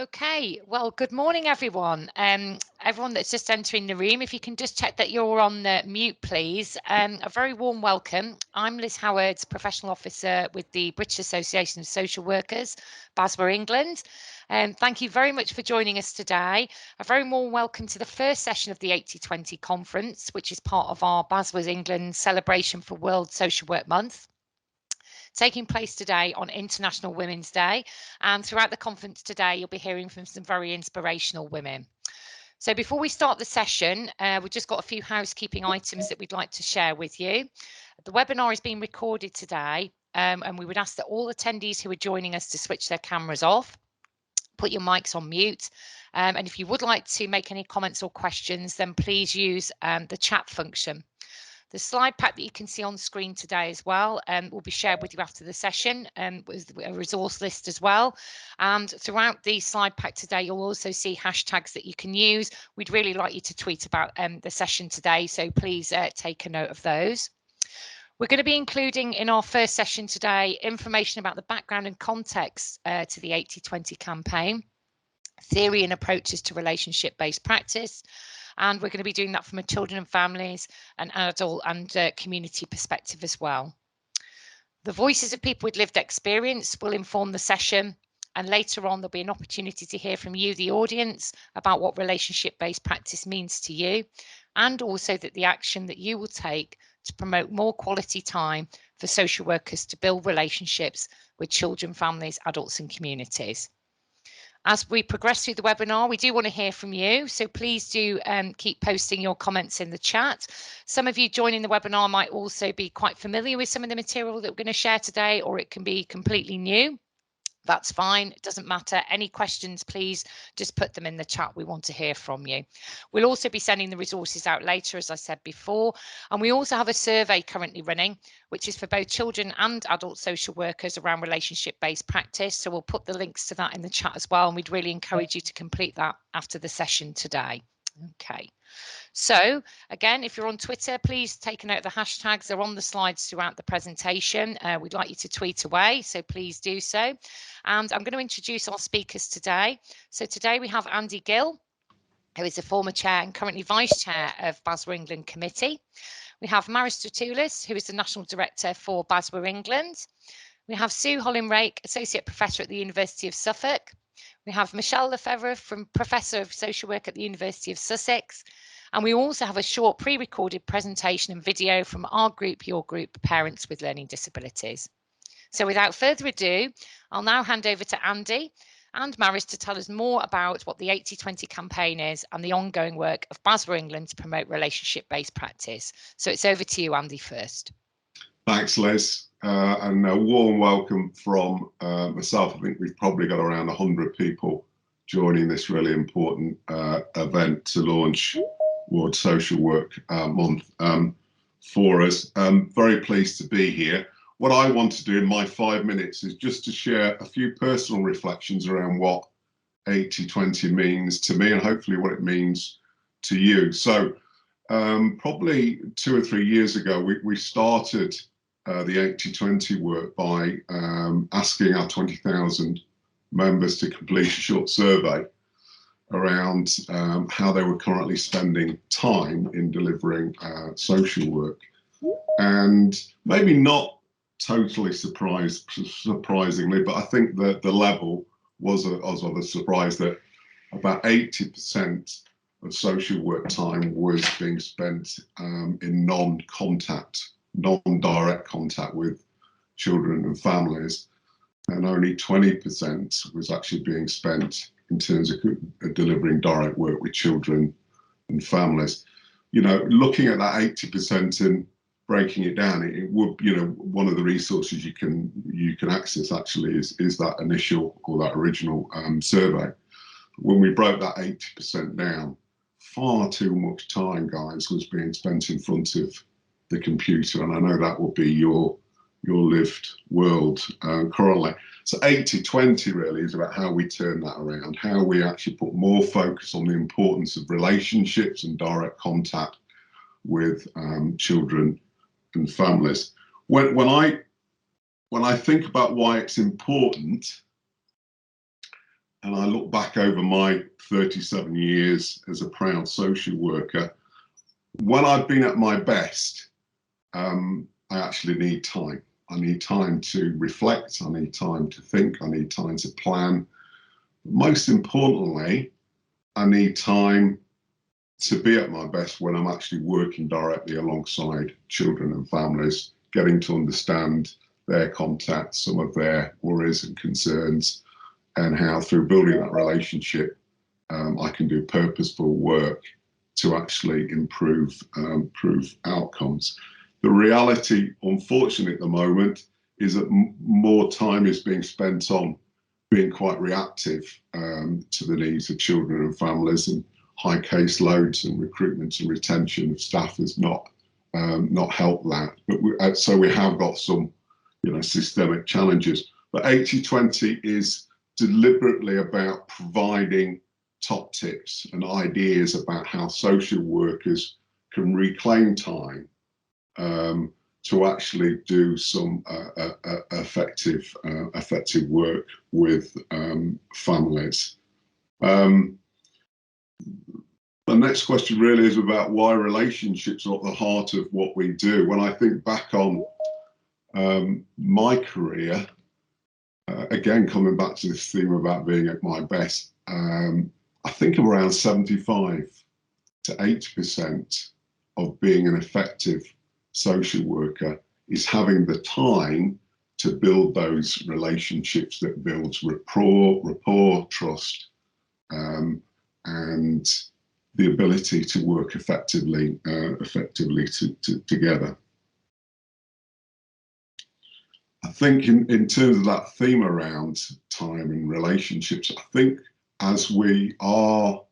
Okay, well, good morning, everyone. Everyone that's just entering the room, if you can just check that you're on mute, please. A very warm welcome. I'm Liz Howard, Professional Officer with the British Association of Social Workers, BASWA, England. Thank you very much for joining us today. A very warm welcome to the first session of the 80/20 conference, which is part of our BASWA's England celebration for World Social Work Month, taking place today on International Women's Day. And throughout the conference today, you'll be hearing from some very inspirational women. So before we start the session, we've just got a few housekeeping items that we'd like to share with you. The webinar is being recorded today, and we would ask that all attendees who are joining us to switch their cameras off, put your mics on mute. And if you would like to make any comments or questions, then please use the chat function. The slide pack that you can see on screen today as well will be shared with you after the session with a resource list as well. And throughout the slide pack today, you'll also see hashtags that you can use. We'd really like you to tweet about the session today, so please take a note of those. We're going to be including in our first session today information about the background and context to the 80/20 campaign, theory and approaches to relationship-based practice. And we're going to be doing that from a children and families and adult and community perspective as well. The voices of people with lived experience will inform the session, and later on there'll be an opportunity to hear from you, the audience, about what relationship-based practice means to you, and also that the action that you will take to promote more quality time for social workers to build relationships with children, families, adults and communities. As we progress through the webinar, we do want to hear from you, so please do keep posting your comments in the chat. Some of you joining the webinar might also be quite familiar with some of the material that we're going to share today, or it can be completely new. That's fine, it doesn't matter. Any questions, please just put them in the chat. We want to hear from you. We'll also be sending the resources out later, as I said before, and we also have a survey currently running, which is for both children and adult social workers around relationship-based practice. So we'll put the links to that in the chat as well, and we'd really encourage you to complete that after the session today. Okay. So again, if you're on Twitter, please take a note of the hashtags. They're on the slides throughout the presentation. We'd like you to tweet away, so please do so. And I'm going to introduce our speakers today. So today we have Andy Gill, who is the former chair and currently vice chair of BASWA England Committee. We have Maris Stratoulis, who is the national director for BASWA England. We have Sue Hollin-Rake, associate professor at the University of Suffolk. We have Michelle Lefebvre, professor of social work at the University of Sussex. And we also have a short pre-recorded presentation and video from our group, your group, Parents with Learning Disabilities. So without further ado, I'll now hand over to Andy and Maris to tell us more about what the 80/20 campaign is and the ongoing work of BASWA England to promote relationship-based practice. So it's over to you, Andy, first. Thanks, Liz, and a warm welcome from myself. I think we've probably got around 100 people joining this really important event to launch World Social Work Month for us. Very pleased to be here. What I want to do in my 5 minutes is just to share a few personal reflections around what 80/20 means to me and hopefully what it means to you. So probably 2 or 3 years ago, we started the 80/20 work by asking our 20,000 members to complete a short survey around how they were currently spending time in delivering social work. And maybe not totally surprisingly, but I think that the level was of a surprise that about 80% of social work time was being spent in non-contact, non-direct contact with children and families, and only 20% was actually being spent in terms of delivering direct work with children and families. You know, looking at that 80% and breaking it down, it would, you know, one of the resources you can access actually is that initial or that original survey. When we broke that 80% down, far too much time, guys, was being spent in front of the computer, and I know that will be your lived world currently. So 80/20 really is about how we turn that around, how we actually put more focus on the importance of relationships and direct contact with children and families. When I think about why it's important, and I look back over my 37 years as a proud social worker, when I've been at my best, I actually need time. I need time to reflect, I need time to think, I need time to plan. Most importantly, I need time to be at my best when I'm actually working directly alongside children and families, getting to understand their contacts, some of their worries and concerns, and how through building that relationship, I can do purposeful work to actually improve outcomes. The reality, unfortunately, at the moment is that more time is being spent on being quite reactive to the needs of children and families, and high caseloads and recruitment and retention of staff has not helped that. But so we have got some, systemic challenges. But 80/20 is deliberately about providing top tips and ideas about how social workers can reclaim time to actually do some effective work with families. The next question really is about why relationships are at the heart of what we do. When I think back on my career, again, coming back to this theme about being at my best, I think of around 75 to 80% of being an effective social worker is having the time to build those relationships that builds rapport, trust, and the ability to work effectively together. I think in terms of that theme around time and relationships, I think as we are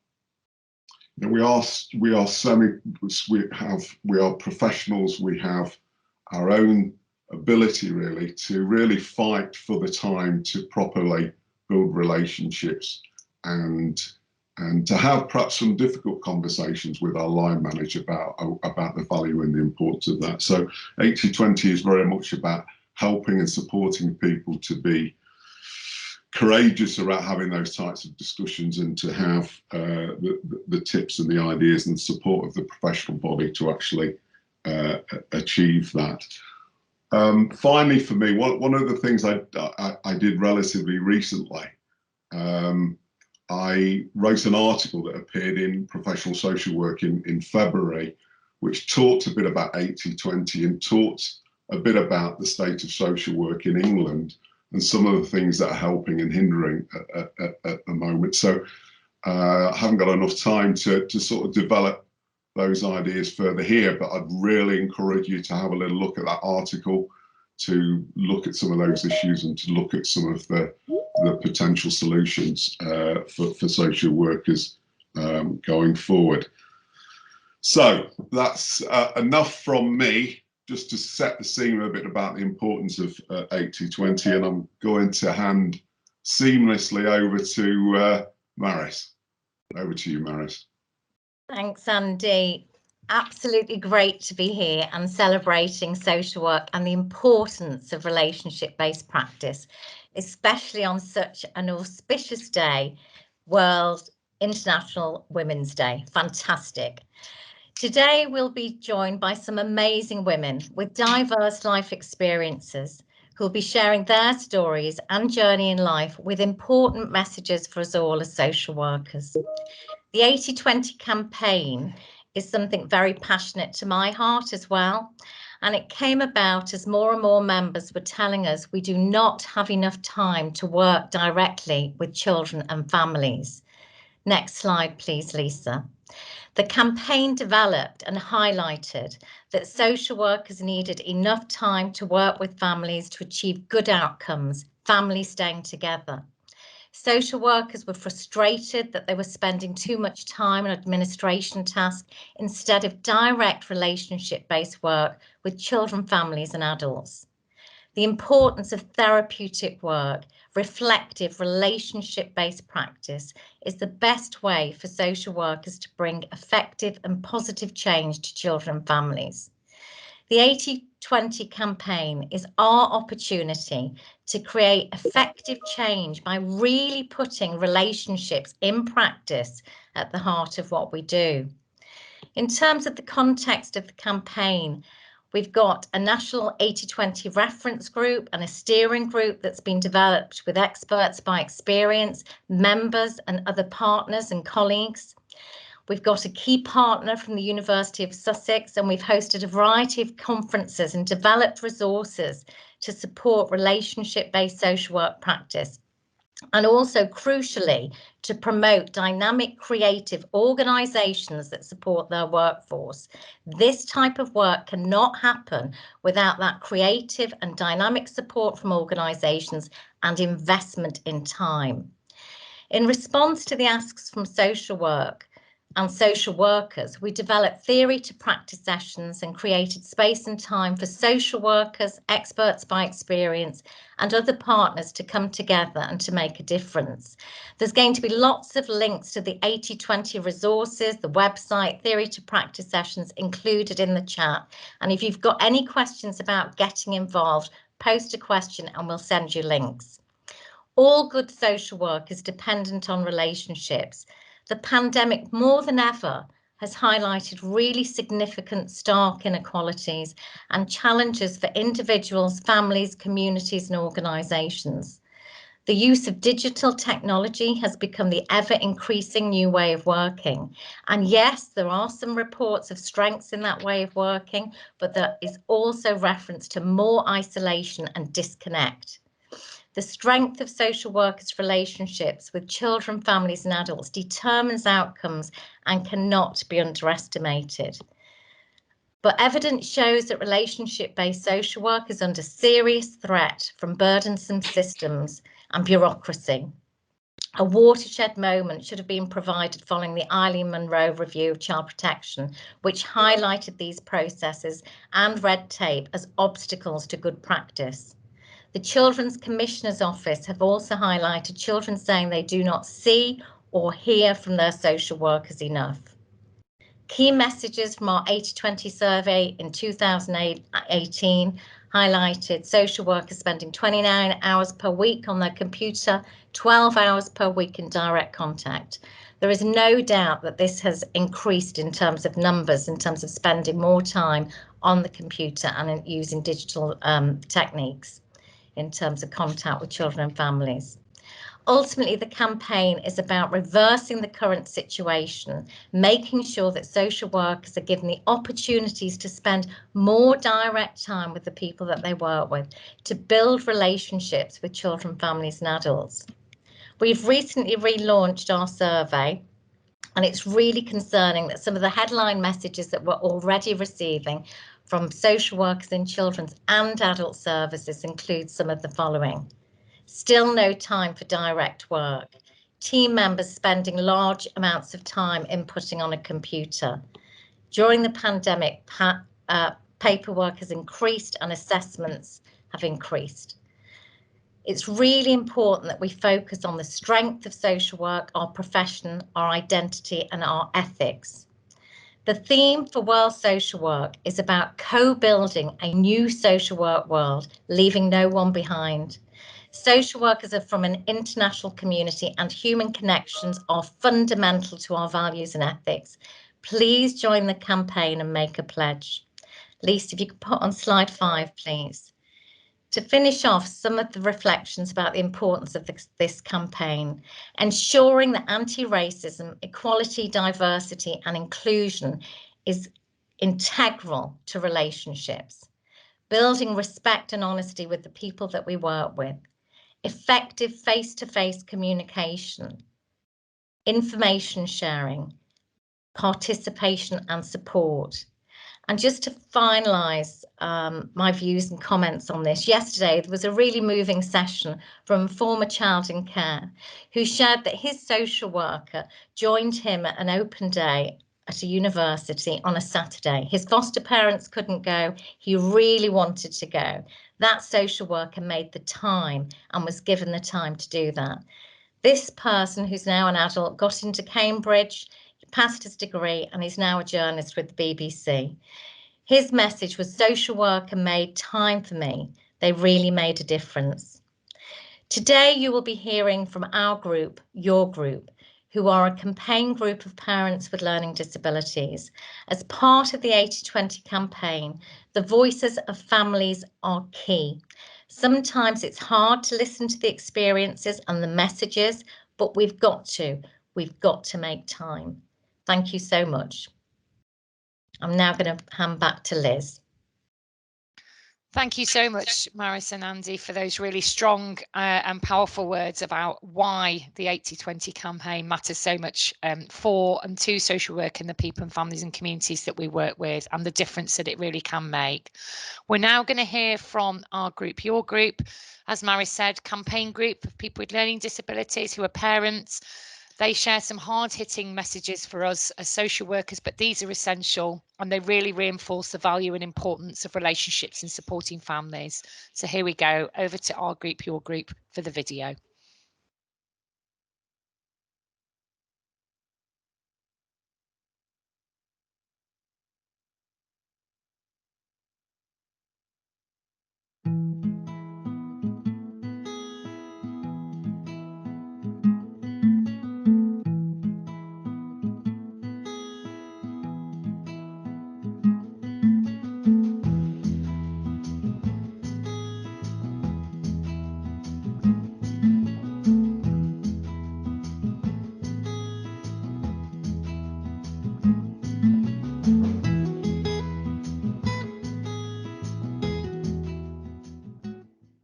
professionals, we have our own ability really to really fight for the time to properly build relationships and to have perhaps some difficult conversations with our line manager about the value and the importance of that. So 80/20 is very much about helping and supporting people to be courageous about having those types of discussions and to have the tips and the ideas and support of the professional body to actually achieve that. Finally, for me, one of the things I did relatively recently, I wrote an article that appeared in Professional Social Work in February, which talked a bit about 80/20 and talked a bit about the state of social work in England and some of the things that are helping and hindering at the moment. So I haven't got enough time to sort of develop those ideas further here, but I'd really encourage you to have a little look at that article, to look at some of those issues and to look at some of the potential solutions for social workers going forward. So that's enough from me, just to set the scene a bit about the importance of 80/20, and I'm going to hand seamlessly over to Maris. Over to you, Maris. Thanks, Andy. Absolutely great to be here and celebrating social work and the importance of relationship-based practice, especially on such an auspicious day, World International Women's Day. Fantastic. Today, we'll be joined by some amazing women with diverse life experiences who will be sharing their stories and journey in life with important messages for us all as social workers. The 80/20 campaign is something very passionate to my heart as well. And it came about as more and more members were telling us we do not have enough time to work directly with children and families. Next slide, please, Lisa. The campaign developed and highlighted that social workers needed enough time to work with families to achieve good outcomes, families staying together. Social workers were frustrated that they were spending too much time on administration tasks instead of direct relationship-based work with children, families and adults. The importance of therapeutic work, reflective, relationship-based practice is the best way for social workers to bring effective and positive change to children and families. The 80/20 campaign is our opportunity to create effective change by really putting relationships in practice at the heart of what we do. In terms of the context of the campaign, we've got a national 80/20 reference group and a steering group that's been developed with experts by experience, members and other partners and colleagues. We've got a key partner from the University of Sussex, and we've hosted a variety of conferences and developed resources to support relationship-based social work practice. And also, crucially, to promote dynamic, creative organisations that support their workforce. This type of work cannot happen without that creative and dynamic support from organisations and investment in time. In response to the asks from social work and social workers, we developed theory to practice sessions and created space and time for social workers, experts by experience, and other partners to come together and to make a difference. There's going to be lots of links to the 80/20 resources, the website, theory to practice sessions included in the chat. And if you've got any questions about getting involved, post a question and we'll send you links. All good social work is dependent on relationships. The pandemic, more than ever, has highlighted really significant stark inequalities and challenges for individuals, families, communities and organisations. The use of digital technology has become the ever-increasing new way of working. And yes, there are some reports of strengths in that way of working, but there is also reference to more isolation and disconnect. The strength of social workers' relationships with children, families and adults determines outcomes and cannot be underestimated. But evidence shows that relationship-based social work is under serious threat from burdensome systems and bureaucracy. A watershed moment should have been provided following the Eileen Munro review of child protection, which highlighted these processes and red tape as obstacles to good practice. The Children's Commissioner's Office have also highlighted children saying they do not see or hear from their social workers enough. Key messages from our 80/20 survey in 2018 highlighted social workers spending 29 hours per week on their computer, 12 hours per week in direct contact. There is no doubt that this has increased in terms of numbers, in terms of spending more time on the computer and using digital techniques in terms of contact with children and families. Ultimately, the campaign is about reversing the current situation, making sure that social workers are given the opportunities to spend more direct time with the people that they work with, to build relationships with children, families and adults. We've recently relaunched our survey, and it's really concerning that some of the headline messages that we're already receiving from social workers in children's and adult services include some of the following. Still no time for direct work. Team members spending large amounts of time inputting on a computer. During the pandemic, paperwork has increased and assessments have increased. It's really important that we focus on the strength of social work, our profession, our identity and our ethics. The theme for World Social Work is about co-building a new social work world, leaving no one behind. Social workers are from an international community and human connections are fundamental to our values and ethics. Please join the campaign and make a pledge. Lisa, if you could put on slide 5, please. To finish off, some of the reflections about the importance of this campaign, ensuring that anti-racism, equality, diversity and inclusion is integral to relationships, building respect and honesty with the people that we work with, effective face-to-face communication, information sharing, participation and support. And just to finalise my views and comments on this, yesterday there was a really moving session from a former child in care who shared that his social worker joined him at an open day at a university on a Saturday. His foster parents couldn't go. He really wanted to go. That social worker made the time and was given the time to do that. This person, who's now an adult, got into Cambridge, passed his degree and is now a journalist with the BBC. His message was, social worker made time for me. They really made a difference. Today you will be hearing from our group, your group, who are a campaign group of parents with learning disabilities. As part of the 80/20 campaign, the voices of families are key. Sometimes it's hard to listen to the experiences and the messages, but we've got to make time. Thank you so much. I'm now going to hand back to Liz. Thank you so much, Maris and Andy, for those really strong and powerful words about why the 80/20 campaign matters so much for and to social work and the people and families and communities that we work with, and the difference that it really can make. We're now going to hear from our group, your group, as Maris said, campaign group of people with learning disabilities who are parents. They share some hard-hitting messages for us as social workers, but these are essential and they really reinforce the value and importance of relationships and supporting families. So here we go, over to our group, your group, for the video.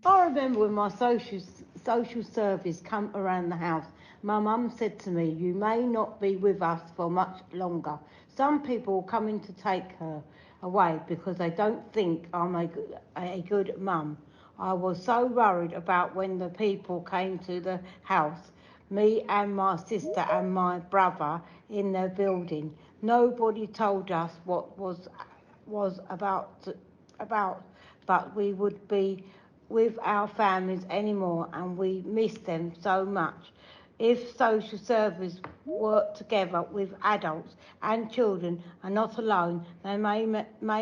I remember when my social service come around the house, my mum said to me, "You may not be with us for much longer. Some people are coming to take her away because they don't think I'm a good mum." I was so worried about when the people came to the house, me and my sister and my brother in the building. Nobody told us what was about, but we would be with our families anymore, and we miss them so much. If social service work together with adults and children and not alone, they may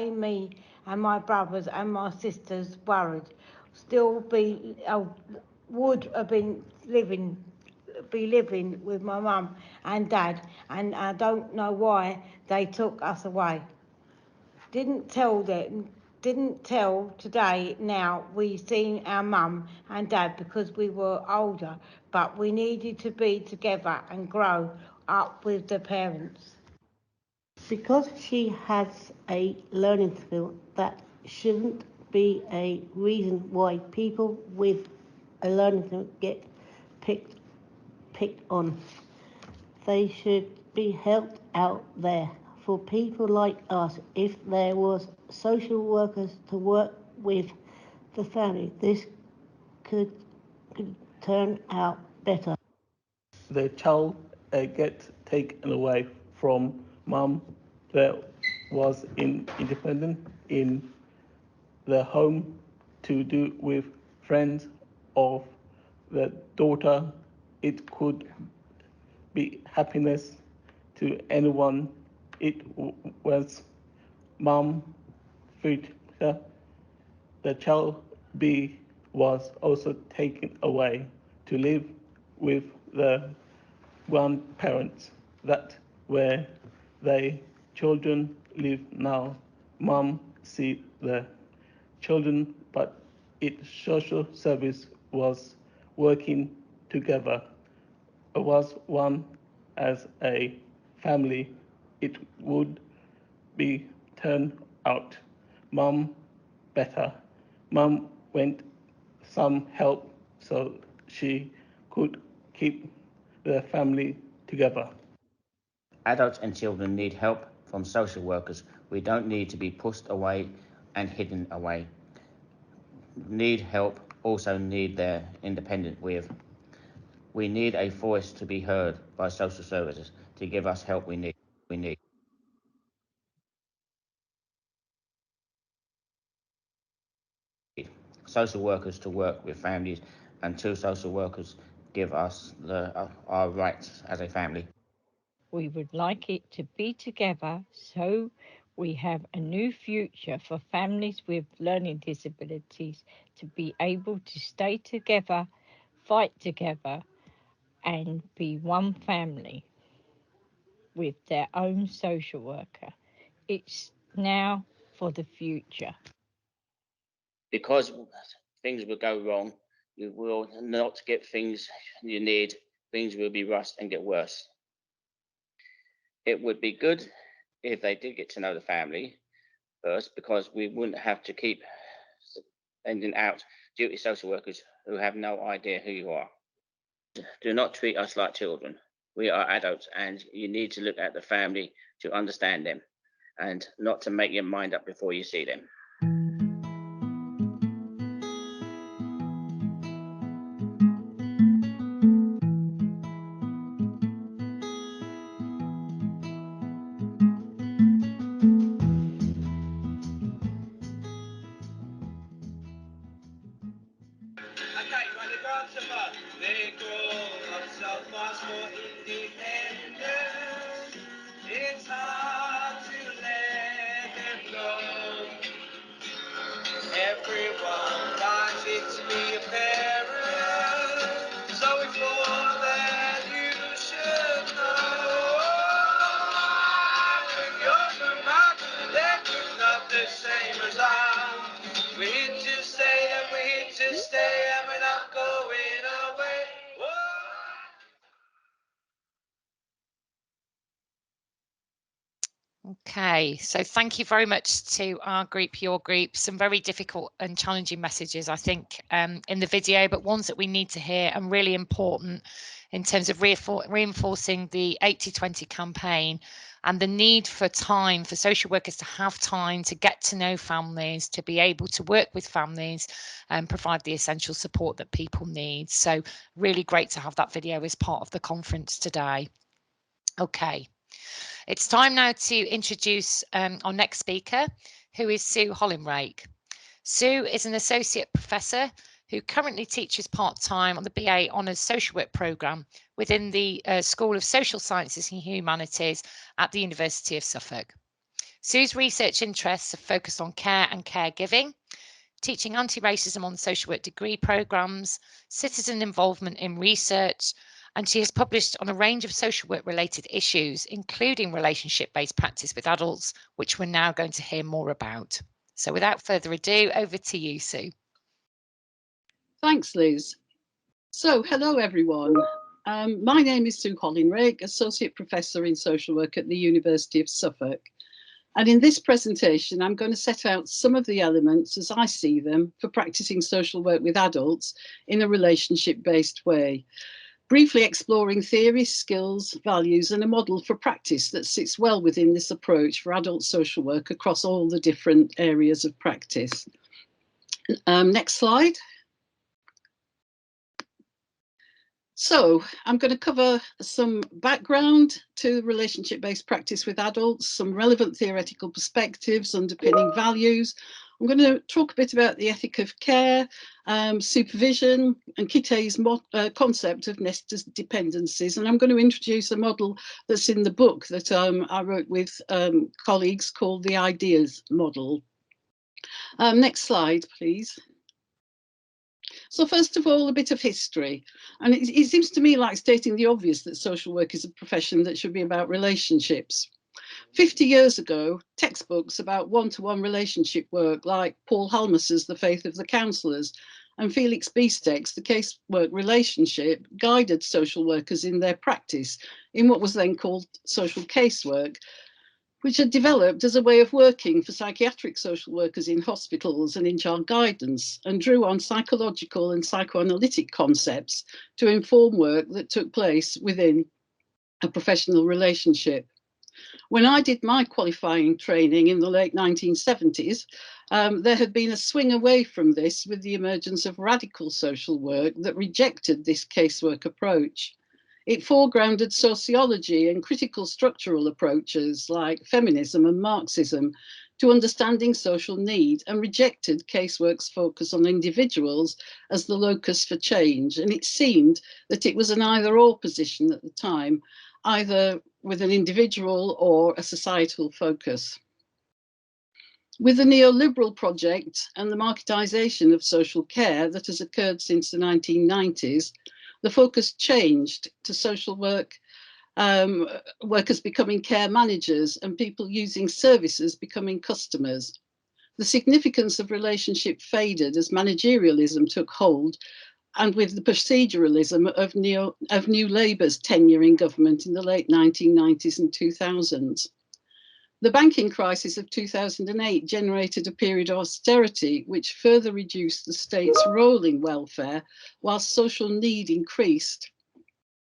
me and my brothers and my sisters worried. Still would have been living with my mum and dad, and I don't know why they took us away. Didn't tell today. Now we seen our mum and dad because we were older, but we needed to be together and grow up with the parents. Because she has a learning skill, that shouldn't be a reason why people with a learning skill get picked on. They should be helped out there. For people like us, if there was social workers to work with the family, this could turn out better. The child gets taken away from mum that was independent in the home to do with friends of the daughter. It could be happiness to anyone. It was mum future. The child B was also taken away to live with the grandparents that where the children live now. Mum see the children, but its social service was working together. It was one as a family. It would be turned out. Mum better. Mum went some help so she could keep the family together. Adults and children need help from social workers. We don't need to be pushed away and hidden away. Need help, also need their independent with. We need a voice to be heard by social services to give us help we need. Social workers to work with families, and two social workers give us our rights as a family. We would like it to be together so we have a new future for families with learning disabilities to be able to stay together fight together and be one family with their own social worker. It's now for the future. Because things will go wrong, you will not get things you need. Things will be rushed and get worse. It would be good if they did get to know the family first, because we wouldn't have to keep sending out duty social workers who have no idea who you are. Do not treat us like children. We are adults, and you need to look at the family to understand them and not to make your mind up before you see them. They grow themselves much more independent. It's hard to let them go. Everyone wants it to be a parent, so before that you should know. When you're from out, they're not the same as I. We're here to stay and we're here to stay and we're not going away. Whoa. Okay, so thank you very much to our group, your group. Some very difficult and challenging messages, I think, in the video, but ones that we need to hear and really important in terms of reinforcing the 80-20 campaign and the need for time for social workers to have time to get to know families, to be able to work with families and provide the essential support that people need. So really great to have that video as part of the conference today. Okay. It's time now to introduce our next speaker, who is Sue Hollinrake. Sue is an associate professor who currently teaches part-time on the BA Honours Social Work programme within the School of Social Sciences and Humanities at the University of Suffolk. Sue's research interests are focused on care and caregiving, teaching anti-racism on social work degree programmes, citizen involvement in research, and she has published on a range of social work related issues, including relationship-based practice with adults, which we're now going to hear more about. So without further ado, over to you, Sue. Thanks, Liz. So, hello everyone. My name is Sue Hollinrake, Associate Professor in Social Work at the University of Suffolk. And in this presentation, I'm going to set out some of the elements as I see them for practicing social work with adults in a relationship-based way, briefly exploring theories, skills, values, and a model for practice that sits well within this approach for adult social work across all the different areas of practice. Next slide. So I'm going to cover some background to relationship-based practice with adults, some relevant theoretical perspectives underpinning values. I'm going to talk a bit about the ethic of care, supervision, and Kitte's concept of nested dependencies. And I'm going to introduce a model that's in the book that I wrote with colleagues called the Ideas Model. Next slide, please. So first of all, a bit of history. And it seems to me like stating the obvious that social work is a profession that should be about relationships. 50 years ago, textbooks about one-to-one relationship work like Paul Halmas's The Faith of the Counsellors and Felix Biestek's The Casework Relationship guided social workers in their practice in what was then called social casework, which had developed as a way of working for psychiatric social workers in hospitals and in child guidance, and drew on psychological and psychoanalytic concepts to inform work that took place within a professional relationship. When I did my qualifying training in the late 1970s, there had been a swing away from this with the emergence of radical social work that rejected this casework approach. It foregrounded sociology and critical structural approaches like feminism and Marxism to understanding social need, and rejected casework's focus on individuals as the locus for change. And it seemed that it was an either-or position at the time, either with an individual or a societal focus. With the neoliberal project and the marketisation of social care that has occurred since the 1990s, the focus changed to social work, workers becoming care managers and people using services becoming customers. The significance of relationship faded as managerialism took hold, and with the proceduralism of New Labour's tenure in government in the late 1990s and 2000s. The banking crisis of 2008 generated a period of austerity, which further reduced the state's role in welfare, whilst social need increased,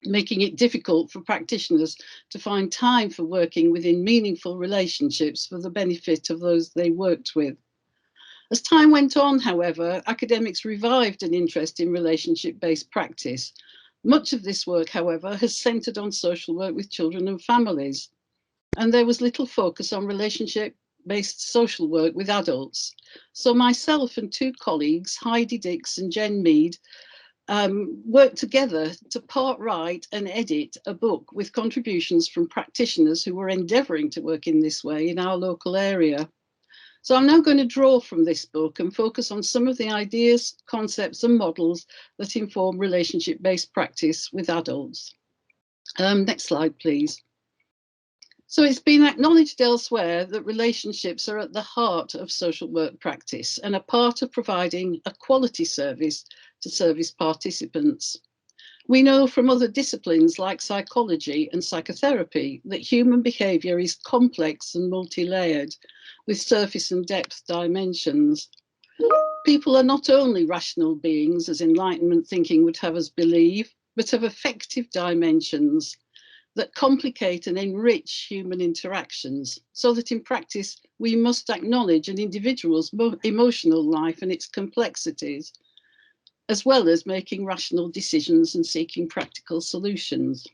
making it difficult for practitioners to find time for working within meaningful relationships for the benefit of those they worked with. As time went on, however, academics revived an interest in relationship-based practice. Much of this work, however, has centred on social work with children and families, and there was little focus on relationship-based social work with adults. So myself and two colleagues, Heidi Dix and Jen Mead, worked together to part write and edit a book with contributions from practitioners who were endeavouring to work in this way in our local area. So I'm now going to draw from this book and focus on some of the ideas, concepts and models that inform relationship-based practice with adults. Next slide, please. So it's been acknowledged elsewhere that relationships are at the heart of social work practice and are part of providing a quality service to service participants. We know from other disciplines like psychology and psychotherapy that human behaviour is complex and multi-layered, with surface and depth dimensions. People are not only rational beings, as Enlightenment thinking would have us believe, but have affective dimensions that complicate and enrich human interactions, so that in practice we must acknowledge an individual's emotional life and its complexities, as well as making rational decisions and seeking practical solutions.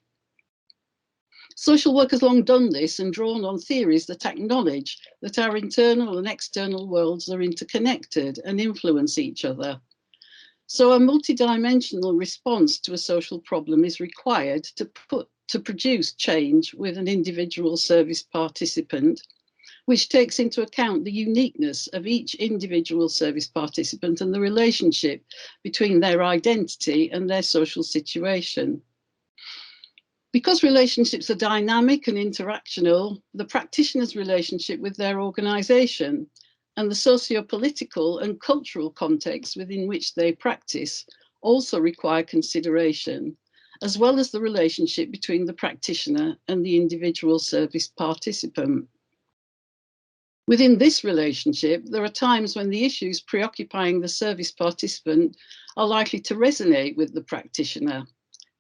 Social work has long done this and drawn on theories that acknowledge that our internal and external worlds are interconnected and influence each other. So a multidimensional response to a social problem is required to produce change with an individual service participant, which takes into account the uniqueness of each individual service participant and the relationship between their identity and their social situation. Because relationships are dynamic and interactional, the practitioner's relationship with their organisation and the socio-political and cultural context within which they practice also require consideration, as well as the relationship between the practitioner and the individual service participant. Within this relationship, there are times when the issues preoccupying the service participant are likely to resonate with the practitioner.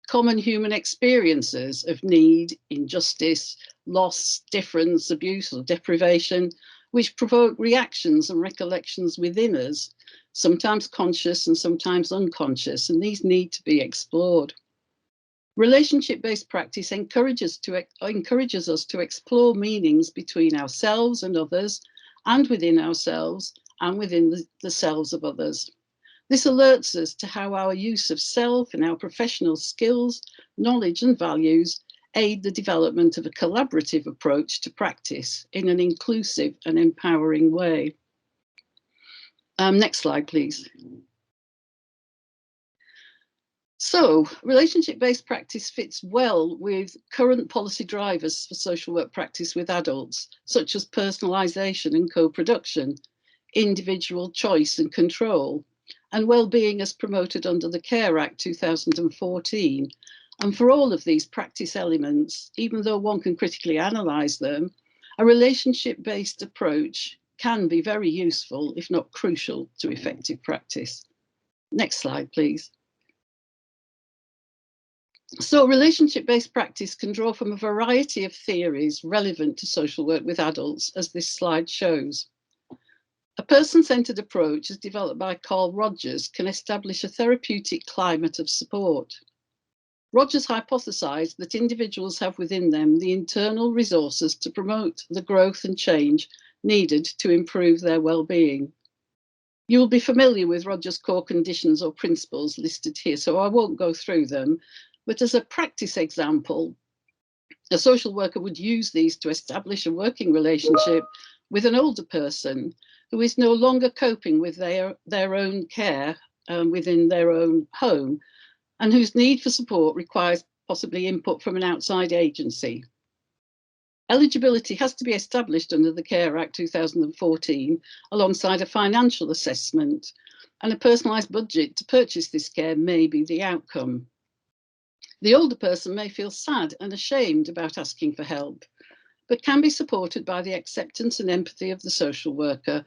Common human experiences of need, injustice, loss, difference, abuse or deprivation, which provoke reactions and recollections within us, sometimes conscious and sometimes unconscious, and these need to be explored. Relationship-based practice encourages us to explore meanings between ourselves and others, and within ourselves and within the selves of others. This alerts us to how our use of self and our professional skills, knowledge and values aid the development of a collaborative approach to practice in an inclusive and empowering way. Next slide, please. So, relationship-based practice fits well with current policy drivers for social work practice with adults, such as personalisation and co-production, individual choice and control, and well-being as promoted under the Care Act 2014. And for all of these practice elements, even though one can critically analyse them, a relationship-based approach can be very useful, if not crucial, to effective practice. Next slide, please. So relationship-based practice can draw from a variety of theories relevant to social work with adults, as this slide shows. A person-centered approach, as developed by Carl Rogers, can establish a therapeutic climate of support. Rogers hypothesized that individuals have within them the internal resources to promote the growth and change needed to improve their well-being. You will be familiar with Rogers' core conditions or principles listed here, so I won't go through them. But as a practice example, a social worker would use these to establish a working relationship with an older person who is no longer coping with their own care within their own home, and whose need for support requires possibly input from an outside agency. Eligibility has to be established under the Care Act 2014 alongside a financial assessment, and a personalised budget to purchase this care may be the outcome. The older person may feel sad and ashamed about asking for help, but can be supported by the acceptance and empathy of the social worker,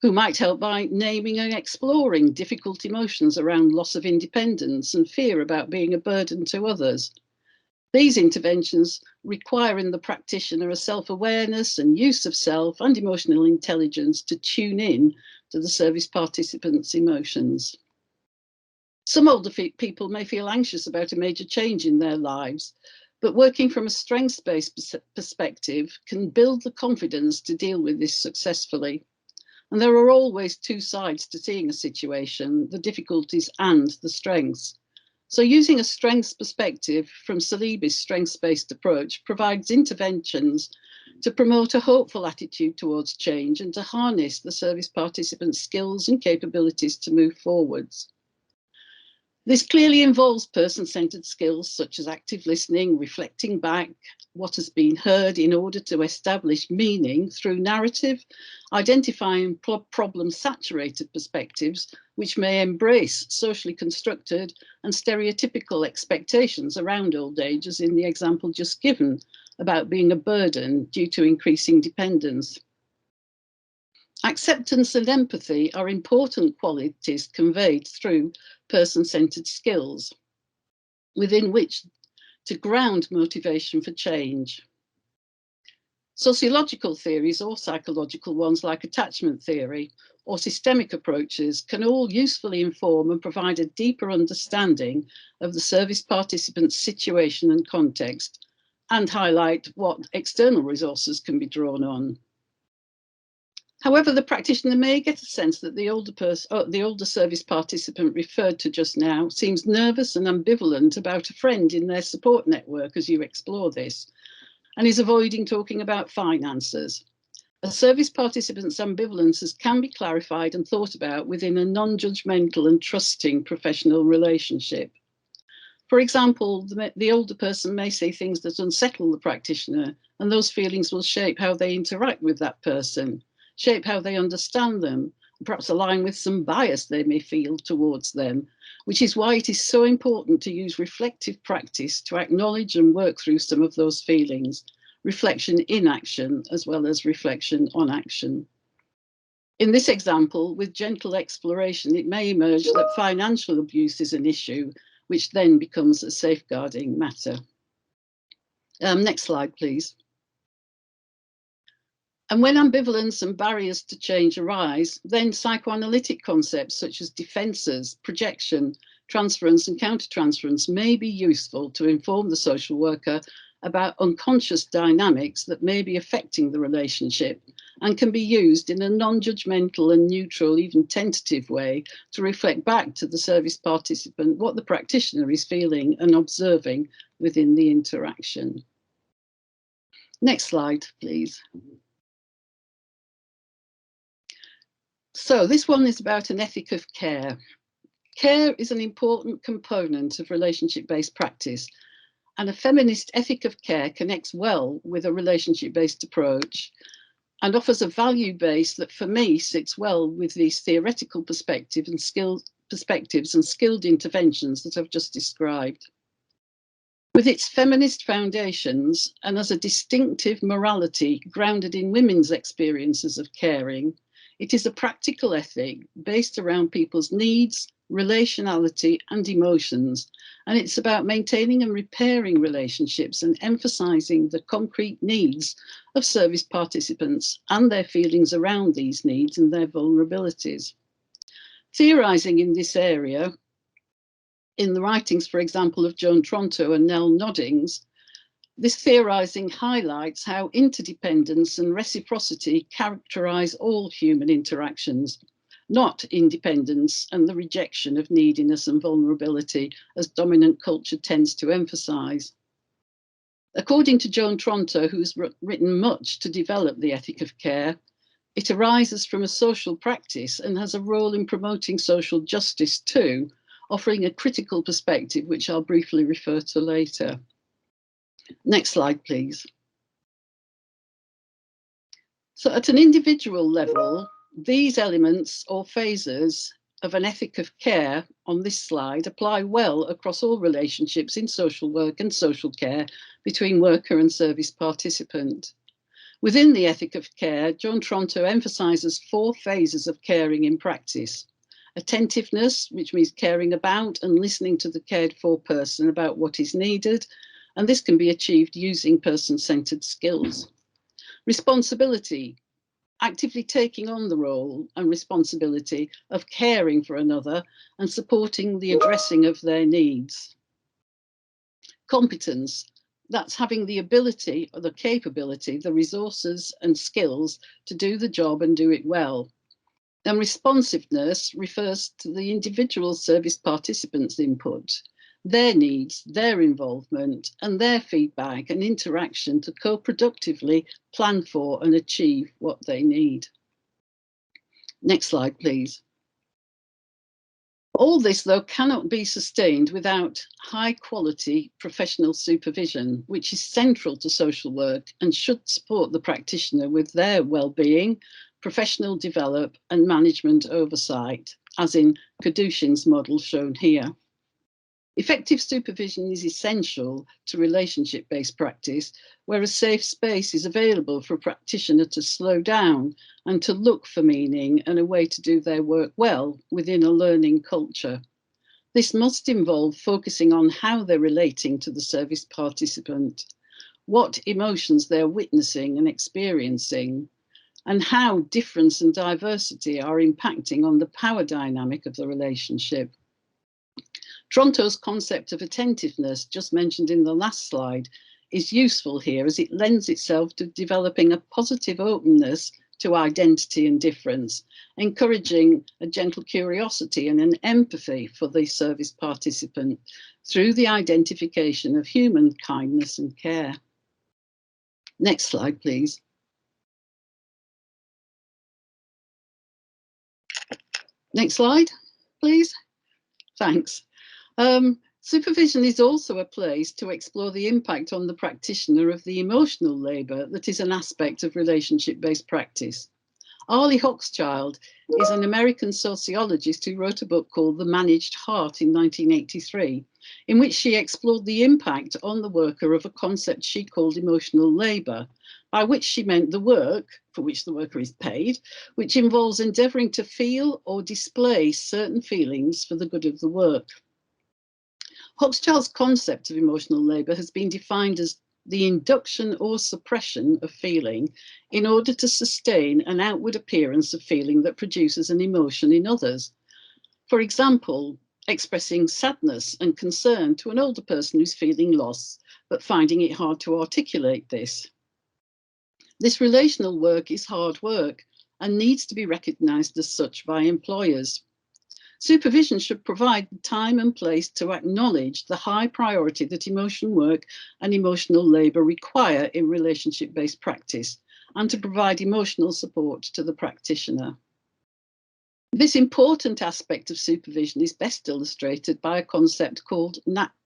who might help by naming and exploring difficult emotions around loss of independence and fear about being a burden to others. These interventions require in the practitioner a self-awareness and use of self and emotional intelligence to tune in to the service participants' emotions. Some older people may feel anxious about a major change in their lives, but working from a strengths-based perspective can build the confidence to deal with this successfully. And there are always two sides to seeing a situation, the difficulties and the strengths. So using a strengths perspective from Salibi's strengths-based approach provides interventions to promote a hopeful attitude towards change and to harness the service participants' skills and capabilities to move forwards. This clearly involves person-centered skills such as active listening, reflecting back what has been heard in order to establish meaning through narrative, identifying problem-saturated perspectives which may embrace socially constructed and stereotypical expectations around old age, as in the example just given, about being a burden due to increasing dependence. Acceptance and empathy are important qualities conveyed through person-centered skills, within which to ground motivation for change. Sociological theories or psychological ones like attachment theory or systemic approaches can all usefully inform and provide a deeper understanding of the service participant's situation and context, and highlight what external resources can be drawn on. However, the practitioner may get a sense that the older service participant referred to just now seems nervous and ambivalent about a friend in their support network as you explore this, and is avoiding talking about finances. A service participant's ambivalences can be clarified and thought about within a non-judgmental and trusting professional relationship. For example, the older person may say things that unsettle the practitioner, and those feelings will shape how they interact with that person, shape how they understand them, and perhaps align with some bias they may feel towards them, which is why it is so important to use reflective practice to acknowledge and work through some of those feelings, reflection in action as well as reflection on action. In this example, with gentle exploration, it may emerge that financial abuse is an issue, which then becomes a safeguarding matter. Next slide, please. And when ambivalence and barriers to change arise, then psychoanalytic concepts such as defences, projection, transference and countertransference may be useful to inform the social worker about unconscious dynamics that may be affecting the relationship, and can be used in a non-judgmental and neutral, even tentative way to reflect back to the service participant what the practitioner is feeling and observing within the interaction. Next slide, please. So this one is about an ethic of care. Care is an important component of relationship-based practice, and a feminist ethic of care connects well with a relationship-based approach and offers a value base that for me sits well with these theoretical perspectives and skilled interventions that I've just described. With its feminist foundations and as a distinctive morality grounded in women's experiences of caring, it is a practical ethic based around people's needs, relationality and emotions, and it's about maintaining and repairing relationships and emphasising the concrete needs of service participants and their feelings around these needs and their vulnerabilities. Theorising in this area, in the writings, for example, of Joan Tronto and Nell Noddings, this theorising highlights how interdependence and reciprocity characterise all human interactions, not independence and the rejection of neediness and vulnerability, as dominant culture tends to emphasise. According to Joan Tronto, who's written much to develop the ethic of care, It arises from a social practice and has a role in promoting social justice too, offering a critical perspective, which I'll briefly refer to later. Next slide, please. So at an individual level, these elements or phases of an ethic of care on this slide apply well across all relationships in social work and social care between worker and service participant. Within the ethic of care, John Tronto emphasises 4 phases of caring in practice. Attentiveness, which means caring about and listening to the cared for person about what is needed, and this can be achieved using person-centered skills. Responsibility, actively taking on the role and responsibility of caring for another and supporting the addressing of their needs. Competence, that's having the ability or the capability, the resources and skills to do the job and do it well. And responsiveness refers to the individual service participants' input, their needs, their involvement, and their feedback and interaction to co-productively plan for and achieve what they need. Next slide, please. All this, though, cannot be sustained without high-quality professional supervision, which is central to social work and should support the practitioner with their well-being, professional development and management oversight, as in Kadushin's model shown here. Effective supervision is essential to relationship-based practice, where a safe space is available for a practitioner to slow down and to look for meaning and a way to do their work well within a learning culture. This must involve focusing on how they're relating to the service participant, what emotions they're witnessing and experiencing, and how difference and diversity are impacting on the power dynamic of the relationship. Tronto's concept of attentiveness, just mentioned in the last slide, is useful here as it lends itself to developing a positive openness to identity and difference, encouraging a gentle curiosity and an empathy for the service participant through the identification of human kindness and care. Next slide, please. Next slide, please. Thanks. Supervision is also a place to explore the impact on the practitioner of the emotional labour that is an aspect of relationship-based practice. Arlie Hochschild is an American sociologist who wrote a book called The Managed Heart in 1983, in which she explored the impact on the worker of a concept she called emotional labour, by which she meant the work for which the worker is paid, which involves endeavouring to feel or display certain feelings for the good of the work. Hochschild's concept of emotional labour has been defined as the induction or suppression of feeling in order to sustain an outward appearance of feeling that produces an emotion in others. For example, expressing sadness and concern to an older person who's feeling loss, but finding it hard to articulate this. This relational work is hard work and needs to be recognised as such by employers. Supervision should provide the time and place to acknowledge the high priority that emotion work and emotional labour require in relationship-based practice, and to provide emotional support to the practitioner. This important aspect of supervision is best illustrated by a concept called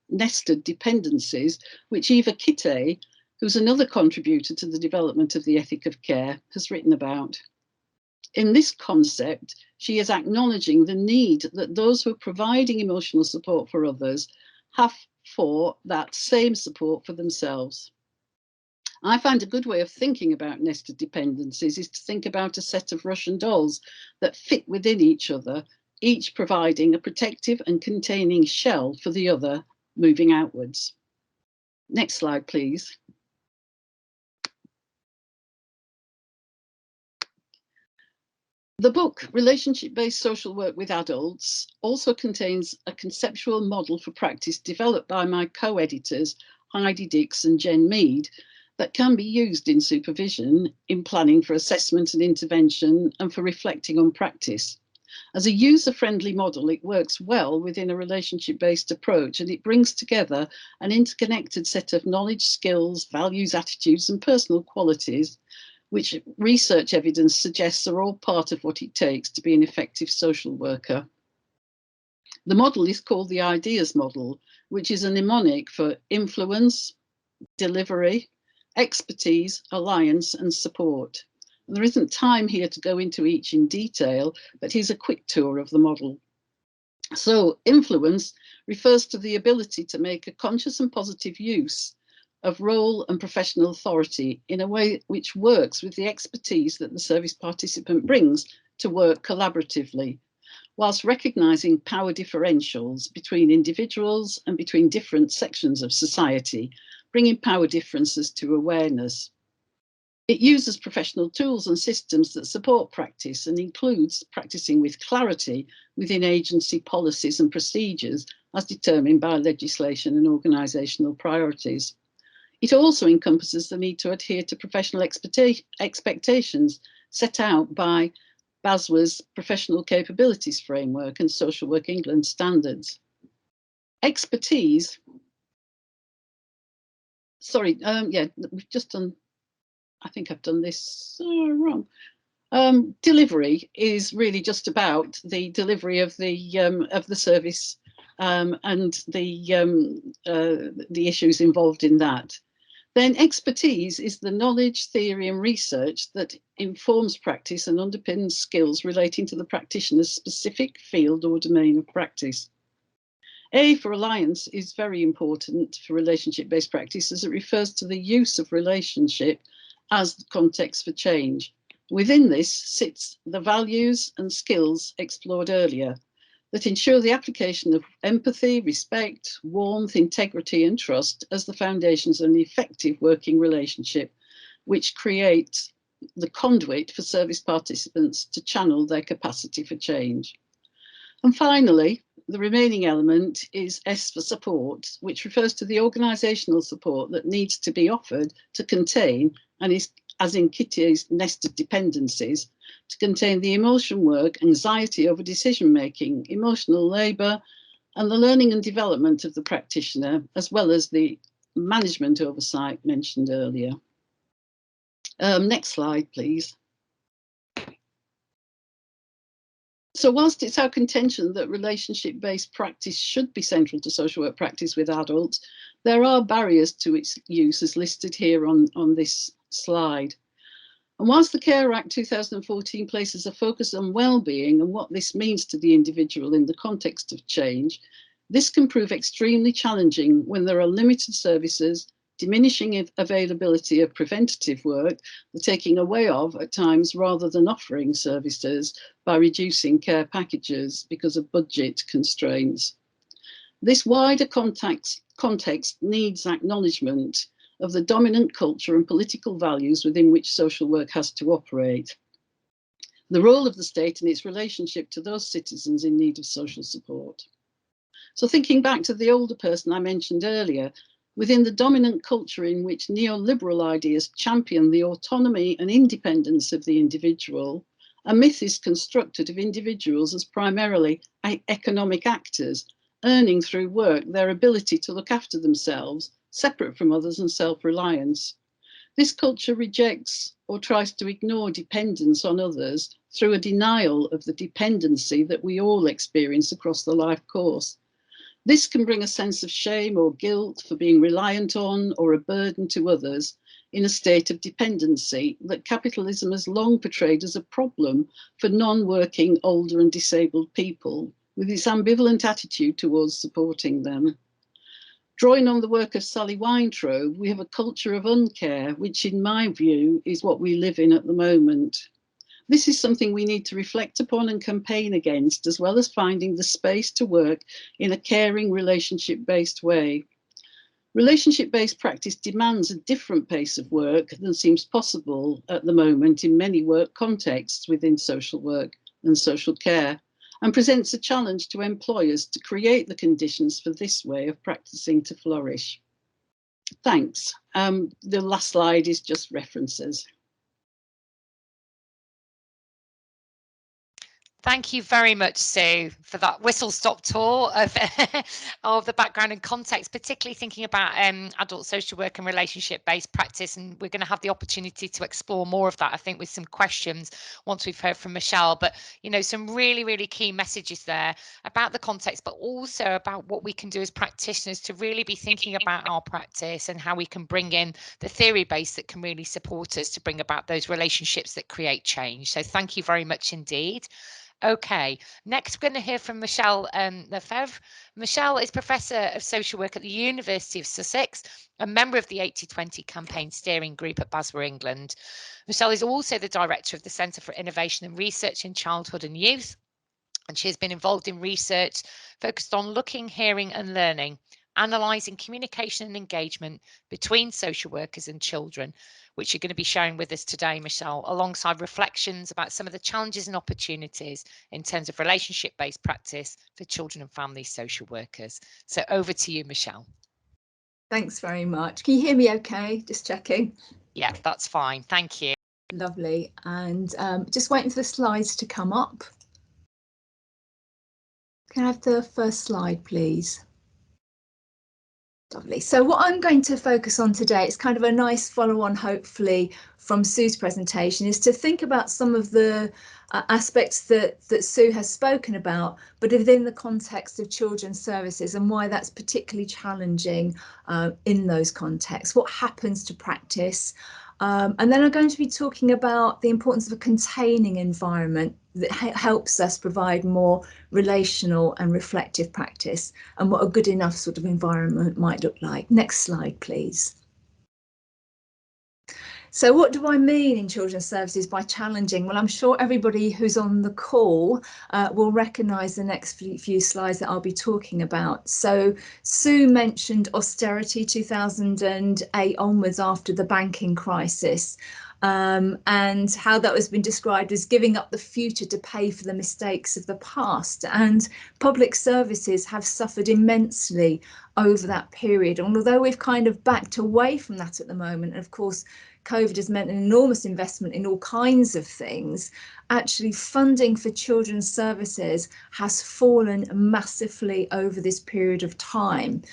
nested dependencies, which Eva Kitte, who's another contributor to the development of the ethic of care, has written about. In this concept, she is acknowledging the need that those who are providing emotional support for others have for that same support for themselves. I find a good way of thinking about nested dependencies is to think about a set of Russian dolls that fit within each other, each providing a protective and containing shell for the other, moving outwards. Next slide, please. The book, Relationship-Based Social Work with Adults, also contains a conceptual model for practice developed by my co-editors, Heidi Dix and Jen Mead, that can be used in supervision, in planning for assessment and intervention, and for reflecting on practice. As a user-friendly model, it works well within a relationship-based approach, and it brings together an interconnected set of knowledge, skills, values, attitudes, and personal qualities, which research evidence suggests are all part of what it takes to be an effective social worker. The model is called the ideas model, which is a mnemonic for influence, delivery, expertise, alliance, and support. And there isn't time here to go into each in detail, but here's a quick tour of the model. So influence refers to the ability to make a conscious and positive use of role and professional authority in a way which works with the expertise that the service participant brings to work collaboratively, whilst recognising power differentials between individuals and between different sections of society, bringing power differences to awareness. It uses professional tools and systems that support practice and includes practicing with clarity within agency policies and procedures as determined by legislation and organisational priorities. It also encompasses the need to adhere to professional expectations set out by BASWA's Professional Capabilities Framework and Social Work England standards. Expertise, we've just done, I think I've done this wrong. Delivery is really just about the delivery of the service and the issues involved in that. Then expertise is the knowledge, theory, and research that informs practice and underpins skills relating to the practitioner's specific field or domain of practice. A for alliance is very important for relationship-based practice as it refers to the use of relationship as the context for change. Within this sits the values and skills explored earlier that ensure the application of empathy, respect, warmth, integrity, and trust as the foundations of an effective working relationship, which creates the conduit for service participants to channel their capacity for change. And finally, the remaining element is S for support, which refers to the organisational support that needs to be offered to contain, and is, as in Kitty's nested dependencies, to contain the emotion work, anxiety over decision-making, emotional labour, and the learning and development of the practitioner, as well as the management oversight mentioned earlier. Next slide, please. So whilst it's our contention that relationship-based practice should be central to social work practice with adults, there are barriers to its use as listed here on this slide. And whilst the Care Act 2014 places a focus on well-being and what this means to the individual in the context of change, this can prove extremely challenging when there are limited services, diminishing availability of preventative work, the taking away of at times rather than offering services by reducing care packages because of budget constraints. This wider context needs acknowledgement of the dominant culture and political values within which social work has to operate, the role of the state and its relationship to those citizens in need of social support. So thinking back to the older person I mentioned earlier, within the dominant culture in which neoliberal ideas champion the autonomy and independence of the individual, a myth is constructed of individuals as primarily economic actors, earning through work their ability to look after themselves, separate from others and self-reliance. This culture rejects or tries to ignore dependence on others through a denial of the dependency that we all experience across the life course. This can bring a sense of shame or guilt for being reliant on or a burden to others in a state of dependency that capitalism has long portrayed as a problem for non-working, older and disabled people, with its ambivalent attitude towards supporting them. Drawing on the work of Sally Weintraub, we have a culture of uncare, which in my view is what we live in at the moment. This is something we need to reflect upon and campaign against, as well as finding the space to work in a caring, relationship-based way. Relationship-based practice demands a different pace of work than seems possible at the moment in many work contexts within social work and social care, and presents a challenge to employers to create the conditions for this way of practicing to flourish. Thanks. The last slide is just references. Thank you very much, Sue, for that whistle-stop tour of, of the background and context, particularly thinking about adult social work and relationship-based practice. And we're going to have the opportunity to explore more of that, I think, with some questions once we've heard from Michelle. But, you know, some really, really key messages there about the context, but also about what we can do as practitioners to really be thinking about our practice and how we can bring in the theory base that can really support us to bring about those relationships that create change. So thank you very much indeed. Okay, next we're going to hear from Michelle Lefebvre. Michelle is Professor of Social Work at the University of Sussex, a member of the 80/20 campaign steering group at BASWA England. Michelle is also the Director of the Centre for Innovation and Research in Childhood and Youth, and she has been involved in research focused on looking, hearing and learning, analysing communication and engagement between social workers and children, which you're going to be sharing with us today, Michelle, alongside reflections about some of the challenges and opportunities in terms of relationship-based practice for children and family social workers. So over to you, Michelle. Thanks very much. Can you hear me okay? Just checking. Yeah, that's fine. Thank you. Lovely. And just waiting for the slides to come up. Can I have the first slide, please? Lovely. So what I'm going to focus on today, it's kind of a nice follow-on, hopefully, from Sue's presentation, is to think about some of the aspects that Sue has spoken about, but within the context of children's services and why that's particularly challenging in those contexts. What happens to practice? And then I'm going to be talking about the importance of a containing environment that helps us provide more relational and reflective practice, and what a good enough sort of environment might look like. Next slide, please. So what do I mean in children's services by challenging? Well, I'm sure everybody who's on the call will recognise the next few slides that I'll be talking about. So Sue mentioned austerity 2008 onwards after the banking crisis. And how that has been described as giving up the future to pay for the mistakes of the past. And public services have suffered immensely over that period. And although we've kind of backed away from that at the moment, and of course, COVID has meant an enormous investment in all kinds of things, actually funding for children's services has fallen massively over this period of time.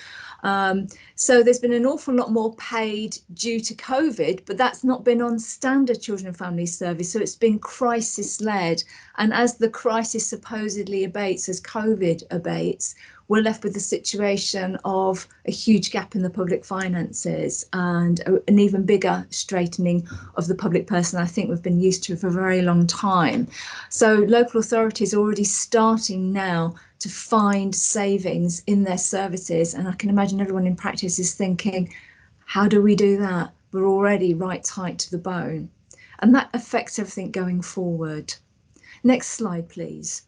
So there's been an awful lot more paid due to COVID, but that's not been on standard children and family service. So it's been crisis led. And as the crisis supposedly abates, as COVID abates, we're left with the situation of a huge gap in the public finances and an even bigger straightening of the public purse than I think we've been used to for a very long time. So local authorities are already starting now to find savings in their services. And I can imagine everyone in practice is thinking, how do we do that? We're already right tight to the bone. And that affects everything going forward. Next slide, please.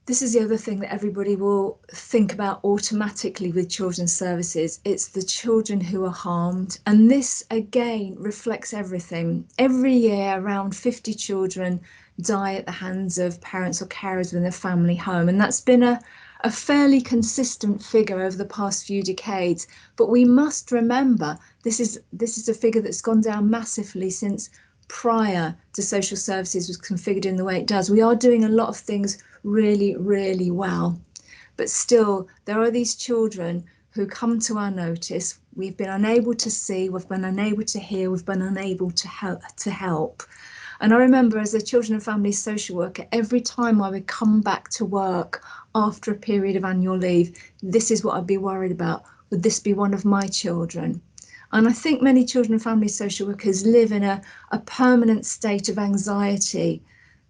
This is the other thing that everybody will think about automatically with children's services. It's the children who are harmed. And this, again, reflects everything. Every year, around 50 children die at the hands of parents or carers within their family home. And that's been a fairly consistent figure over the past few decades. But we must remember, this is a figure that's gone down massively since prior to social services was configured in the way it does. We are doing a lot of things really, really well. But still, there are these children who come to our notice. We've been unable to see, we've been unable to hear, we've been unable to help. And I remember as a children and family social worker, every time I would come back to work after a period of annual leave, this is what I'd be worried about. Would this be one of my children? And I think many children and family social workers live in a permanent state of anxiety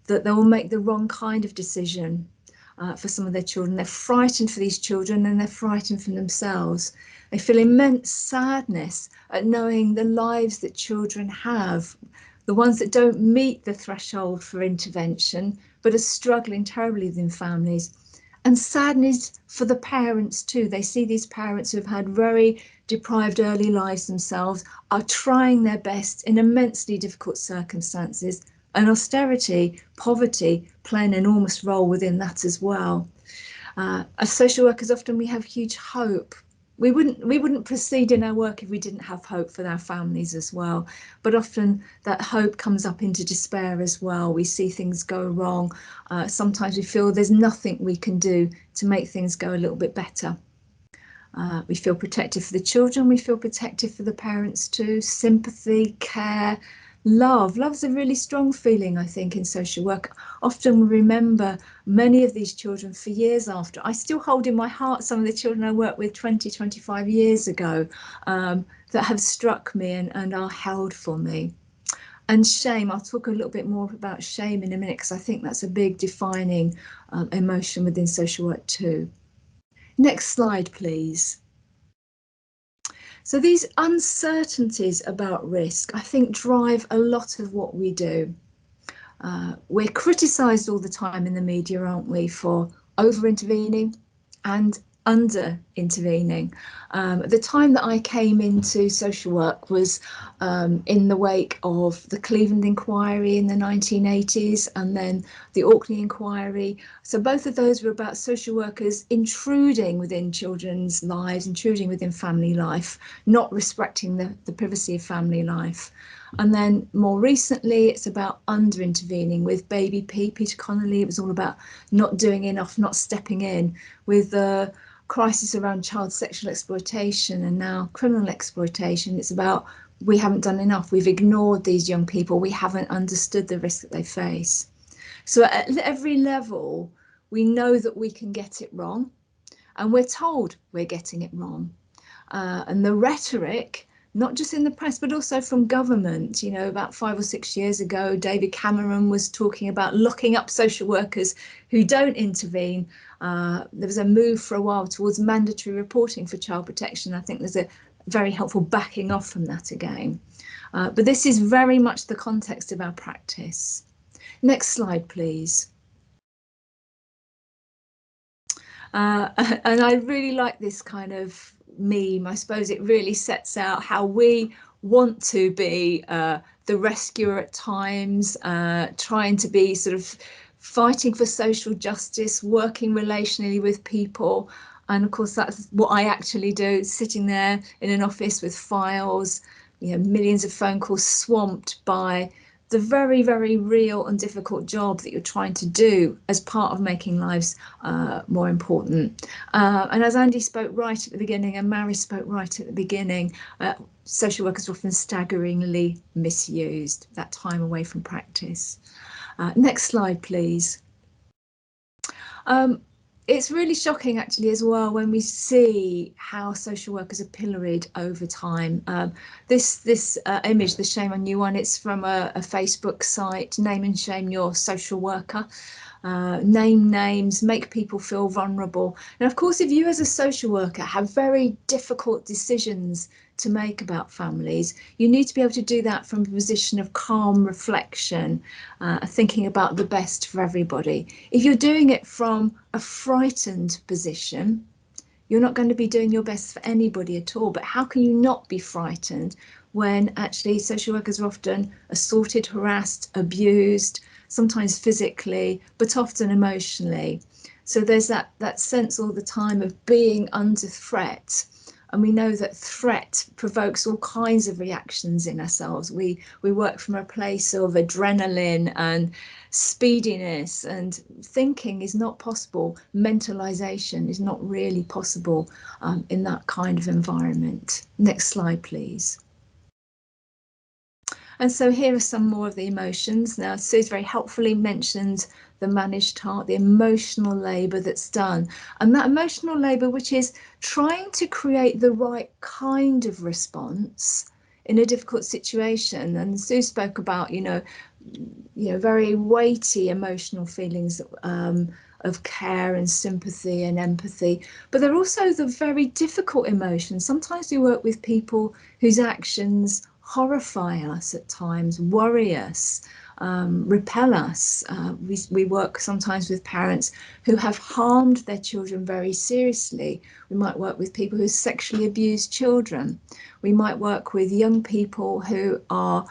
that they will make the wrong kind of decision for some of their children. They're frightened for these children and they're frightened for themselves. They feel immense sadness at knowing the lives that children have, the ones that don't meet the threshold for intervention, but are struggling terribly within families. And sadness for the parents too. They see these parents who have had very deprived early lives themselves, are trying their best in immensely difficult circumstances, and austerity, poverty, play an enormous role within that as well. As social workers, often we have huge hope we wouldn't proceed in our work if we didn't have hope for our families as well. But often that hope comes up into despair as well. We see things go wrong. Sometimes we feel there's nothing we can do to make things go a little bit better. We feel protective for the children, we feel protective for the parents too. Sympathy, care, love. Love's a really strong feeling, I think, in social work. Often we remember many of these children for years after. I still hold in my heart some of the children I worked with 20, 25 years ago that have struck me and are held for me. And shame, I'll talk a little bit more about shame in a minute, because I think that's a big defining emotion within social work too. Next slide, please. So these uncertainties about risk, I think, drive a lot of what we do. We're criticised all the time in the media, aren't we, for over-intervening and under-intervening. The time that I came into social work was in the wake of the Cleveland inquiry in the 1980s and then the Orkney inquiry. So both of those were about social workers intruding within children's lives, intruding within family life, not respecting the privacy of family life. And then more recently, it's about under-intervening with Baby P, Peter Connolly. It was all about not doing enough, not stepping in. With the crisis around child sexual exploitation and now criminal exploitation, it's about we haven't done enough. We've ignored these young people. We haven't understood the risk that they face. So at every level, we know that we can get it wrong, and we're told we're getting it wrong. And the rhetoric, not just in the press, but also from government. You know, about 5 or 6 years ago, David Cameron was talking about locking up social workers who don't intervene. There was a move for a while towards mandatory reporting for child protection. I think there's a very helpful backing off from that again. But this is very much the context of our practice. Next slide, please. And I really like this kind of meme. I suppose it really sets out how we want to be the rescuer at times, trying to be sort of fighting for social justice, working relationally with people. And of course, that's what I actually do, sitting there in an office with files, you know, millions of phone calls, swamped by the very, very real and difficult job that you're trying to do as part of making lives more important. And as Andy spoke right at the beginning and Mary spoke right at the beginning, social workers are often staggeringly misused, that time away from practice. Next slide, please. It's really shocking actually as well when we see how social workers are pilloried over time. This image, the Shame on You one, it's from a Facebook site, Name and Shame Your Social Worker. Name names, make people feel vulnerable. And of course, if you as a social worker have very difficult decisions to make about families, you need to be able to do that from a position of calm reflection, thinking about the best for everybody. If you're doing it from a frightened position, you're not going to be doing your best for anybody at all. But how can you not be frightened when actually social workers are often assaulted, harassed, abused, sometimes physically, but often emotionally? So there's that sense all the time of being under threat. And we know that threat provokes all kinds of reactions in ourselves. We work from a place of adrenaline and speediness, and thinking is not possible. Mentalization is not really possible in that kind of environment. Next slide, please. And so here are some more of the emotions. Now, Sue's very helpfully mentioned the managed heart, the emotional labour that's done. And that emotional labour, which is trying to create the right kind of response in a difficult situation. And Sue spoke about, you know, very weighty emotional feelings of care and sympathy and empathy. But there are also the very difficult emotions. Sometimes we work with people whose actions horrify us at times, worry us, repel us. We work sometimes with parents who have harmed their children very seriously. We might work with people who sexually abuse children. We might work with young people who are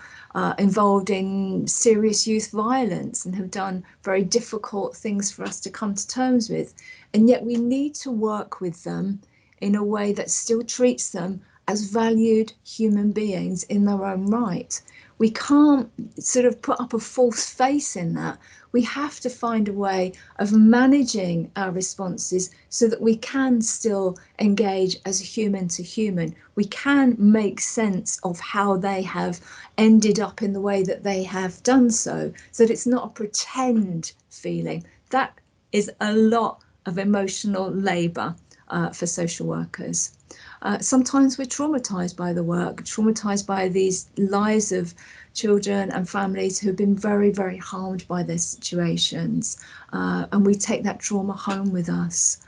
involved in serious youth violence and have done very difficult things for us to come to terms with. And yet we need to work with them in a way that still treats them as valued human beings in their own right. We can't sort of put up a false face in that. We have to find a way of managing our responses so that we can still engage as human to human. We can make sense of how they have ended up in the way that they have done so that it's not a pretend feeling. That is a lot of emotional labour for social workers. Sometimes we're traumatised by the work, traumatised by these lives of children and families who have been very, very harmed by their situations, and we take that trauma home with us.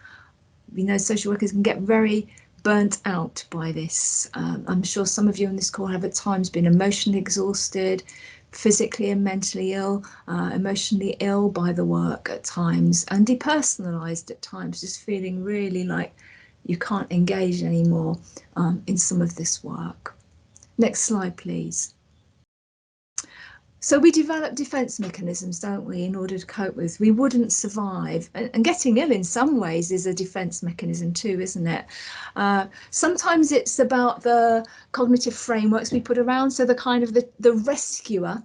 You know, social workers can get very burnt out by this. I'm sure some of you on this call have at times been emotionally exhausted, physically and mentally ill, emotionally ill by the work at times, and depersonalised at times, just feeling really like you can't engage anymore in some of this work. Next slide, please. So we develop defence mechanisms, don't we, in order to cope with. We wouldn't survive. And getting ill in some ways is a defence mechanism too, isn't it? Sometimes it's about the cognitive frameworks we put around. So the kind of the rescuer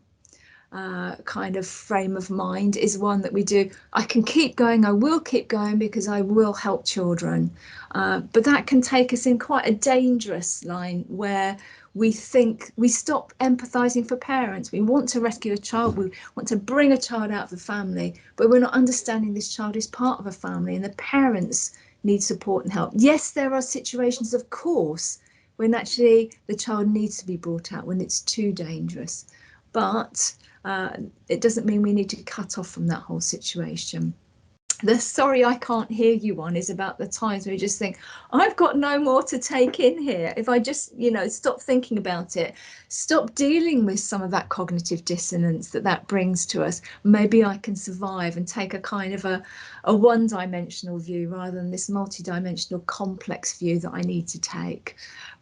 kind of frame of mind is one that we do. I can keep going, I will keep going because I will help children. But that can take us in quite a dangerous line where we think we stop empathising for parents. We want to rescue a child, we want to bring a child out of the family, but we're not understanding this child is part of a family and the parents need support and help. Yes, there are situations, of course, when actually the child needs to be brought out when it's too dangerous. But it doesn't mean we need to cut off from that whole situation. The sorry I can't hear you one is about the times where you just think, I've got no more to take in here. If I just, you know, stop thinking about it, stop dealing with some of that cognitive dissonance that brings to us, maybe I can survive and take a kind of a one-dimensional view rather than this multi-dimensional complex view that I need to take.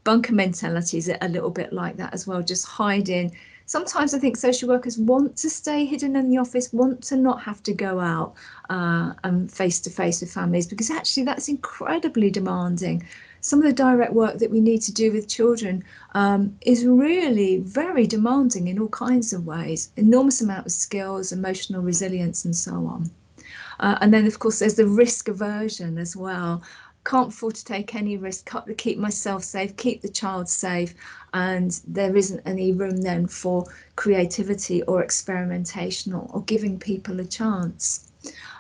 Bunker mentality is a little bit like that as well, just hiding. Sometimes I think social workers want to stay hidden in the office, want to not have to go out and face-to-face with families, because actually that's incredibly demanding. Some of the direct work that we need to do with children is really very demanding in all kinds of ways. Enormous amount of skills, emotional resilience and so on. And then, of course, there's the risk aversion as well. Can't afford to take any risk, keep myself safe, keep the child safe, and there isn't any room then for creativity or experimentation or giving people a chance.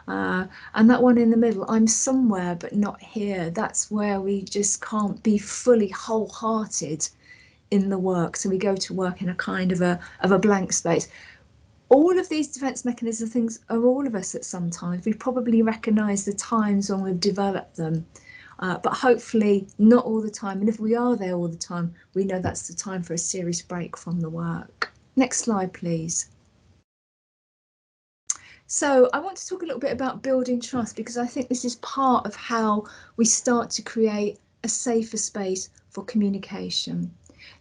And that one in the middle, I'm somewhere but not here, that's where we just can't be fully wholehearted in the work. So we go to work in a kind of a blank space. All of these defence mechanism things are all of us at some times. We probably recognise the times when we've developed them. But hopefully not all the time. And if we are there all the time, we know that's the time for a serious break from the work. Next slide, please. So I want to talk a little bit about building trust, because I think this is part of how we start to create a safer space for communication.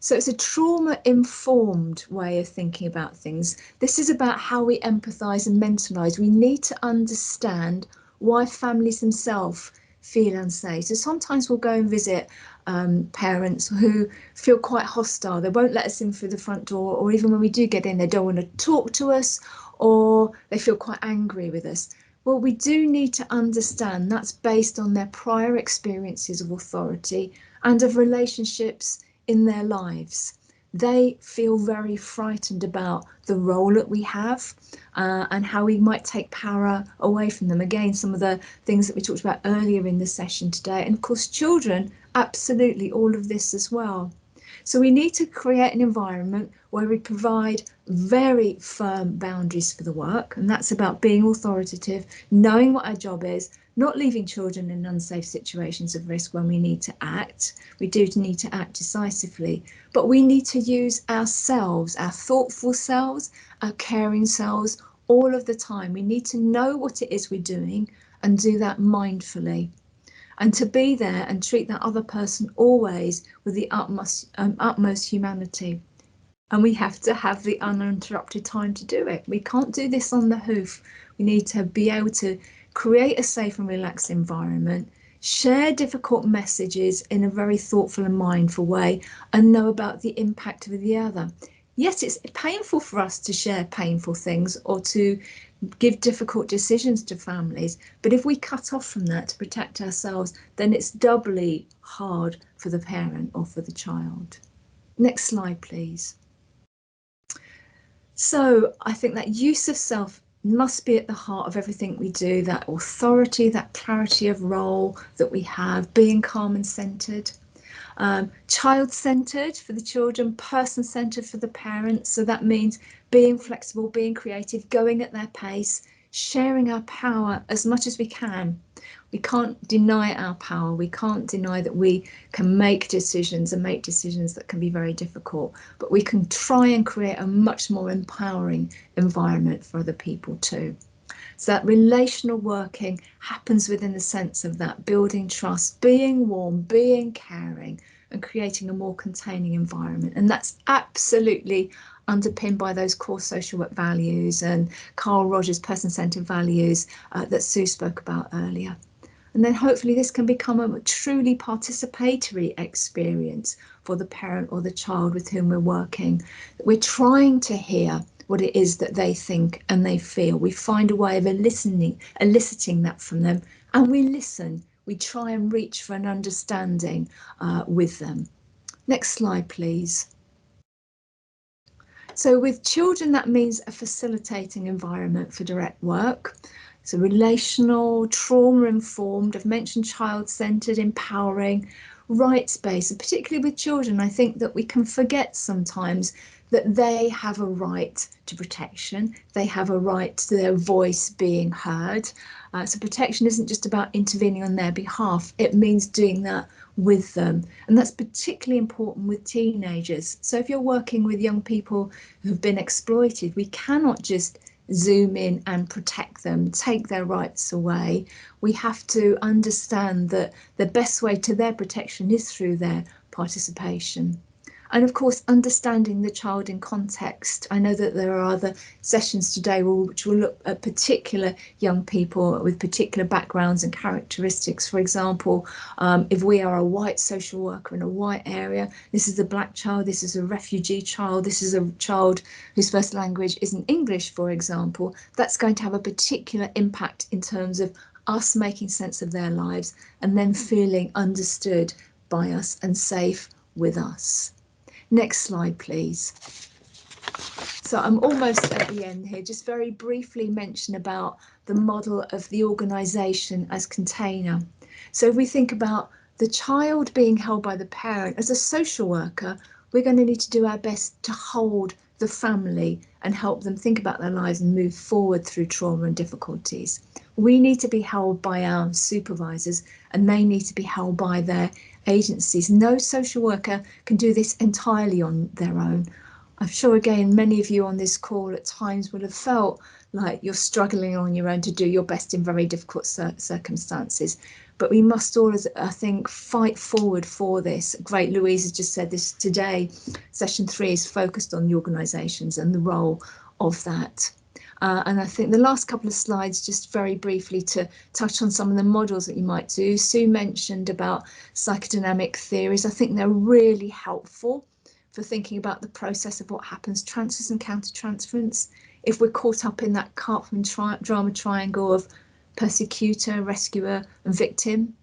So it's a trauma-informed way of thinking about things. This is about how we empathise and mentalise. We need to understand why families themselves feel unsafe. So sometimes we'll go and visit parents who feel quite hostile. They won't let us in through the front door, or even when we do get in, they don't want to talk to us, or they feel quite angry with us. Well, we do need to understand that's based on their prior experiences of authority and of relationships in their lives. They feel very frightened about the role that we have and how we might take power away from them. Again, some of the things that we talked about earlier in the session today. And of course, children, absolutely all of this as well. So we need to create an environment where we provide very firm boundaries for the work. And that's about being authoritative, knowing what our job is, not leaving children in unsafe situations of risk when we need to act. We do need to act decisively, but we need to use ourselves, our thoughtful selves, our caring selves, all of the time. We need to know what it is we're doing and do that mindfully. And to be there and treat that other person always with the utmost humanity. And we have to have the uninterrupted time to do it. We can't do this on the hoof. We need to be able to create a safe and relaxed environment, Share difficult messages in a very thoughtful and mindful way, and know about the impact of the other. Yes, it's painful for us to share painful things or to give difficult decisions to families, but if we cut off from that to protect ourselves, then it's doubly hard for the parent or for the child. Next slide, please. So I think that use of self must be at the heart of everything we do, that authority, that clarity of role that we have, being calm and centered. Child-centered for the children, person-centered for the parents. So that means being flexible, being creative, going at their pace, sharing our power as much as we can. We can't deny our power. We can't deny that we can make decisions and make decisions that can be very difficult, but we can try and create a much more empowering environment for other people too. So that relational working happens within the sense of that building trust, being warm, being caring, and creating a more containing environment. And that's absolutely underpinned by those core social work values and Carl Rogers' person-centered values that Sue spoke about earlier. And then hopefully this can become a truly participatory experience for the parent or the child with whom we're working. We're trying to hear what it is that they think and they feel. We find a way of eliciting that from them, and we listen. We try and reach for an understanding with them. Next slide, please. So with children, that means a facilitating environment for direct work. So relational, trauma-informed, I've mentioned child-centered, empowering, rights-based, and particularly with children, I think that we can forget sometimes that they have a right to protection. They have a right to their voice being heard. So protection isn't just about intervening on their behalf. It means doing that with them. And that's particularly important with teenagers. So if you're working with young people who've been exploited, we cannot just zoom in and protect them, take their rights away. We have to understand that the best way to their protection is through their participation. And of course, understanding the child in context. I know that there are other sessions today which will look at particular young people with particular backgrounds and characteristics. For example, if we are a white social worker in a white area, this is a black child, this is a refugee child, this is a child whose first language isn't English, for example, that's going to have a particular impact in terms of us making sense of their lives and then feeling understood by us and safe with us. Next slide, please. So I'm almost at the end here. Just very briefly mention about the model of the organisation as container. So if we think about the child being held by the parent, as a social worker, we're going to need to do our best to hold the family and help them think about their lives and move forward through trauma and difficulties. We need to be held by our supervisors, and they need to be held by their agencies. No social worker can do this entirely on their own. I'm sure, again, many of you on this call at times will have felt like you're struggling on your own to do your best in very difficult circumstances. But we must all, I think, fight forward for this. Great, Louise has just said this today. Session 3 is focused on the organisations and the role of that. And I think the last couple of slides, just very briefly to touch on some of the models that you might do. Sue mentioned about psychodynamic theories. I think they're really helpful for thinking about the process of what happens, transference and counter-transference. If we're caught up in that Karpman drama triangle of persecutor, rescuer and victim,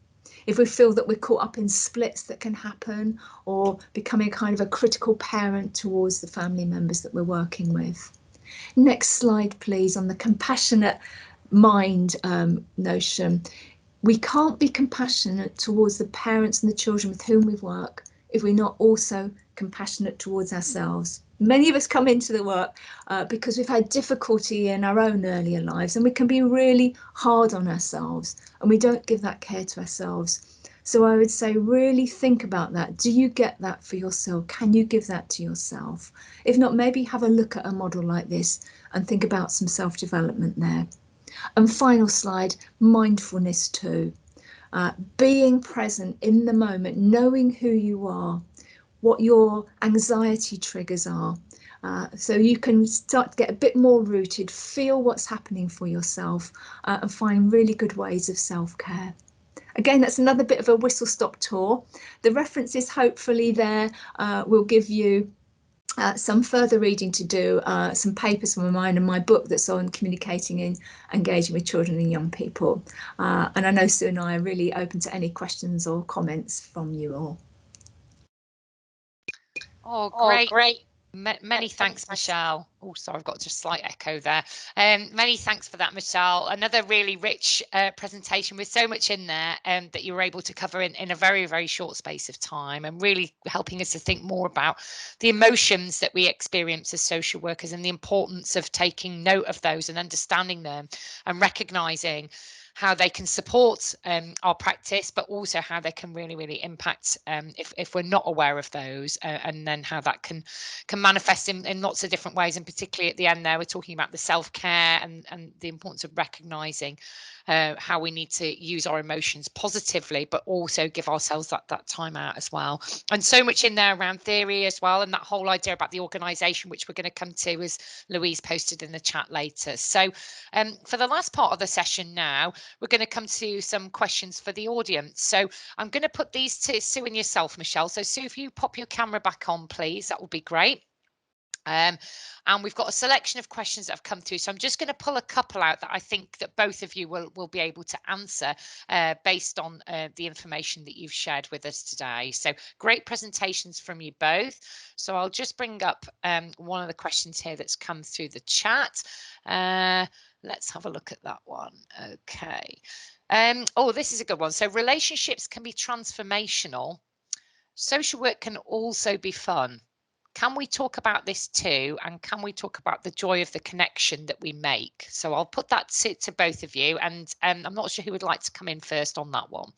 if we feel that we're caught up in splits that can happen, or becoming kind of a critical parent towards the family members that we're working with. Next slide, please, on the compassionate mind notion. We can't be compassionate towards the parents and the children with whom we work if we're not also compassionate towards ourselves. Many of us come into the work because we've had difficulty in our own earlier lives, and we can be really hard on ourselves, and we don't give that care to ourselves. So I would say really think about that. Do you get that for yourself? Can you give that to yourself? If not, maybe have a look at a model like this and think about some self-development there. And final slide, mindfulness too. Being present in the moment, knowing who you are, what your anxiety triggers are. So you can start to get a bit more rooted, feel what's happening for yourself, and find really good ways of self-care. Again, that's another bit of a whistle-stop tour. The references hopefully there will give you some further reading to do, some papers from mine and my book that's on communicating and engaging with children and young people. And I know Sue and I are really open to any questions or comments from you all. Oh, great. Many thanks, Michelle. Oh, sorry, I've got just a slight echo there. Many thanks for that, Michelle. Another really rich presentation with so much in there that you were able to cover in a very, very short space of time, and really helping us to think more about the emotions that we experience as social workers and the importance of taking note of those and understanding them and recognising how they can support our practice, but also how they can really, really impact if we're not aware of those, and then how that can manifest in lots of different ways. And particularly at the end there, we're talking about the self-care and the importance of recognising how we need to use our emotions positively, but also give ourselves that time out as well. And so much in there around theory as well, and that whole idea about the organisation, which we're going to come to as Louise posted in the chat later. So for the last part of the session now, we're going to come to some questions for the audience. So I'm going to put these to Sue and yourself, Michelle. So Sue, if you pop your camera back on, please, that would be great. And we've got a selection of questions that have come through. So I'm just going to pull a couple out that I think that both of you will be able to answer based on the information that you've shared with us today. So great presentations from you both. So I'll just bring up one of the questions here that's come through the chat. Let's have a look at that one. Okay. Oh, this is a good one. So relationships can be transformational. Social work can also be fun. Can we talk about this too? And can we talk about the joy of the connection that we make? So I'll put that to both of you. And I'm not sure who would like to come in first on that one.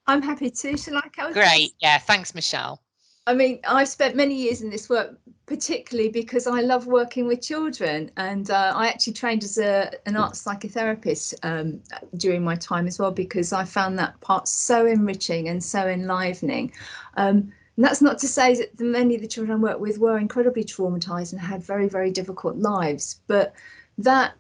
I'm happy to. Shall I go? Great. Yeah. Thanks, Michelle. I mean, I've spent many years in this work, particularly because I love working with children, and I actually trained as an arts psychotherapist during my time as well, because I found that part so enriching and so enlivening. And that's not to say that many of the children I worked with were incredibly traumatized and had very, very difficult lives, but that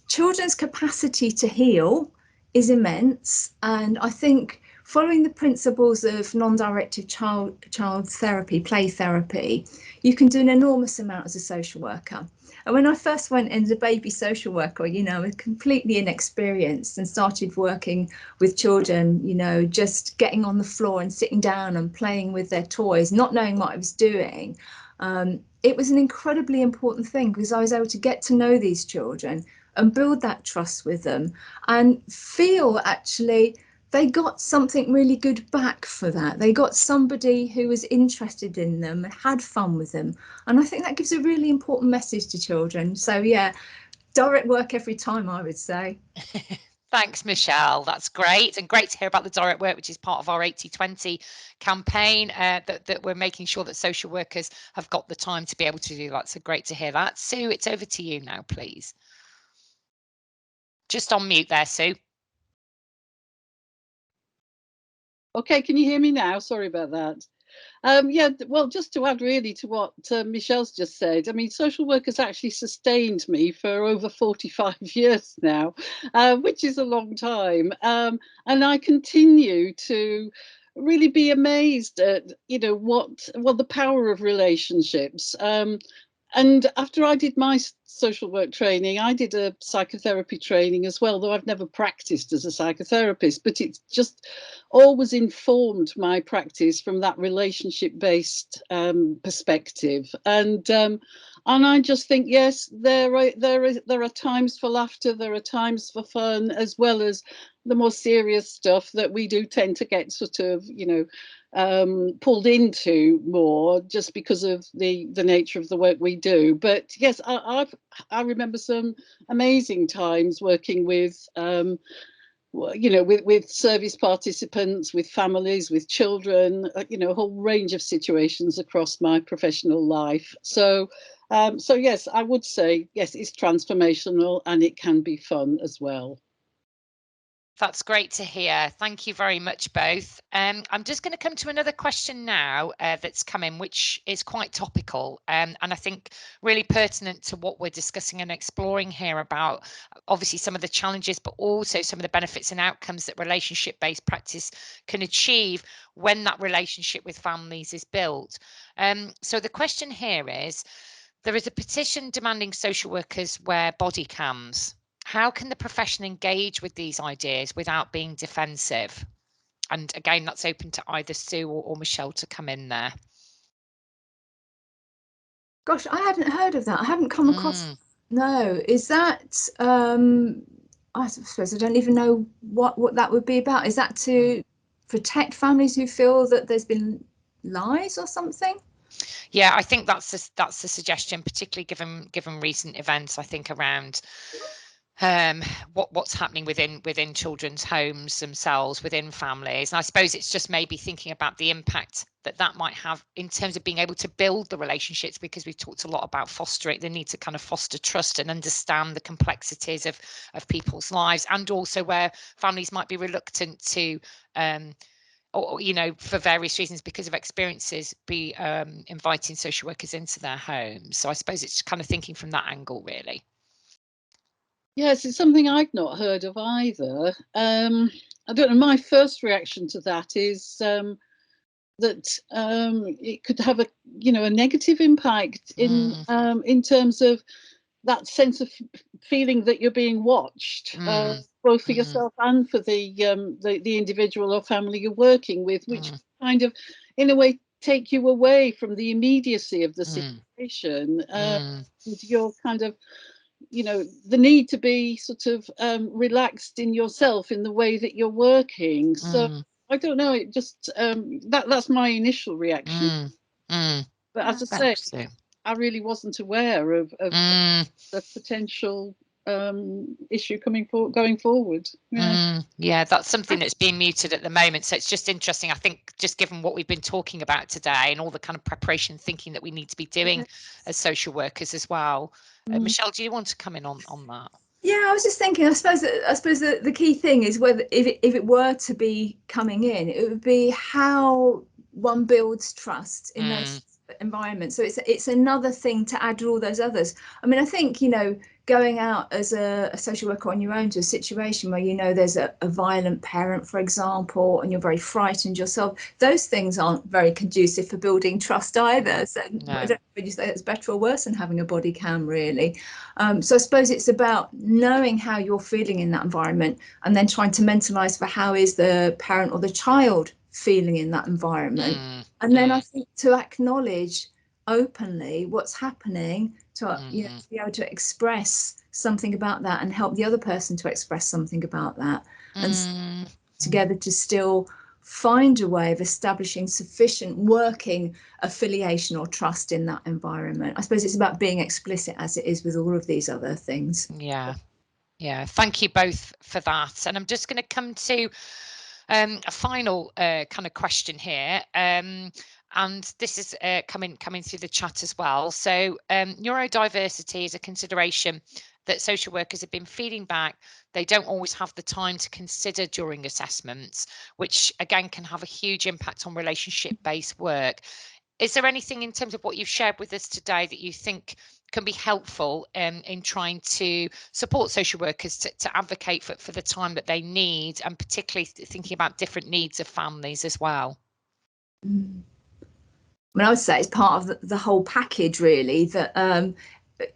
children's capacity to heal is immense. And I think following the principles of non-directive child therapy, play therapy, you can do an enormous amount as a social worker. And when I first went in as a baby social worker, you know, I was completely inexperienced and started working with children, you know, just getting on the floor and sitting down and playing with their toys, not knowing what I was doing. It was an incredibly important thing because I was able to get to know these children and build that trust with them and feel actually they got something really good back for that. They got somebody who was interested in them and had fun with them. And I think that gives a really important message to children. So yeah, direct work every time, I would say. Thanks, Michelle. That's great. And great to hear about the direct work, which is part of our 80/20 campaign, that we're making sure that social workers have got the time to be able to do that. So great to hear that. Sue, it's over to you now, please. Just on mute there, Sue. Okay, can you hear me now? Sorry about that. Yeah, well, just to add really to what Michelle's just said, I mean, social work has actually sustained me for over 45 years now, which is a long time. And I continue to really be amazed at, you know, what the power of relationships. And after I did my social work training, I did a psychotherapy training as well, though I've never practiced as a psychotherapist, but it's just always informed my practice from that relationship-based perspective. And I just think, yes, there are times for laughter, there are times for fun, as well as the more serious stuff that we do tend to get sort of, you know, pulled into more just because of the nature of the work we do. But yes, I remember some amazing times working with you know, with service participants, with families, with children, you know, a whole range of situations across my professional life. So so yes, I would say yes, it's transformational and it can be fun as well. That's great to hear. Thank you very much, both. I'm just going to come to another question now that's come in, which is quite topical and I think really pertinent to what we're discussing and exploring here about obviously some of the challenges, but also some of the benefits and outcomes that relationship-based practice can achieve when that relationship with families is built. So the question here is, there is a petition demanding social workers wear body cams. How can the profession engage with these ideas without being defensive? And again, that's open to either Sue or Michelle to come in there. Gosh, I hadn't heard of that. I haven't come across. No, is that? I suppose I don't even know what that would be about. Is that to protect families who feel that there's been lies or something? Yeah, I think that's the suggestion, particularly given recent events. I think around what's happening within children's homes themselves, within families. And I suppose it's just maybe thinking about the impact that might have in terms of being able to build the relationships, because we've talked a lot about fostering the need to kind of foster trust and understand the complexities of people's lives, and also where families might be reluctant to or for various reasons, because of experiences, be inviting social workers into their homes. So I suppose it's kind of thinking from that angle, really. Yes, it's something I've not heard of either. I don't know. My first reaction to that is that it could have a negative impact in terms of that sense of feeling that you're being watched, both for yourself and for the individual or family you're working with, which kind of, in a way, take you away from the immediacy of the situation. And you're kind of, the need to be sort of relaxed in yourself in the way that you're working. So I don't know, it just that's my initial reaction. But as I say, I really wasn't aware of the potential issue going forward. Yeah, that's something that's being mooted at the moment. So it's just interesting, I think, just given what we've been talking about today and all the kind of preparation thinking that we need to be doing as social workers as well. Michelle, do you want to come in on that? Yeah, I was just thinking, I suppose the key thing is whether if it were to be coming in, it would be how one builds trust in those environments. So it's another thing to add to all those others. I mean, I think, going out as a social worker on your own to a situation where there's a violent parent, for example, and you're very frightened yourself, those things aren't very conducive for building trust either. So I don't know if you say it's better or worse than having a body cam, really. So I suppose it's about knowing how you're feeling in that environment and then trying to mentalise for how is the parent or the child feeling in that environment. And then I think to acknowledge openly what's happening, to to be able to express something about that and help the other person to express something about that, and together to still find a way of establishing sufficient working affiliation or trust in that environment. I suppose it's about being explicit, as it is with all of these other things. Yeah, thank you both for that. And I'm just going to come to a final kind of question here, and this is coming through the chat as well. So neurodiversity is a consideration that social workers have been feeding back they don't always have the time to consider during assessments, which again can have a huge impact on relationship-based work. Is there anything in terms of what you've shared with us today that you think can be helpful in trying to support social workers to advocate for the time that they need, and particularly thinking about different needs of families as well? I mean, I would say it's part of the whole package, really, that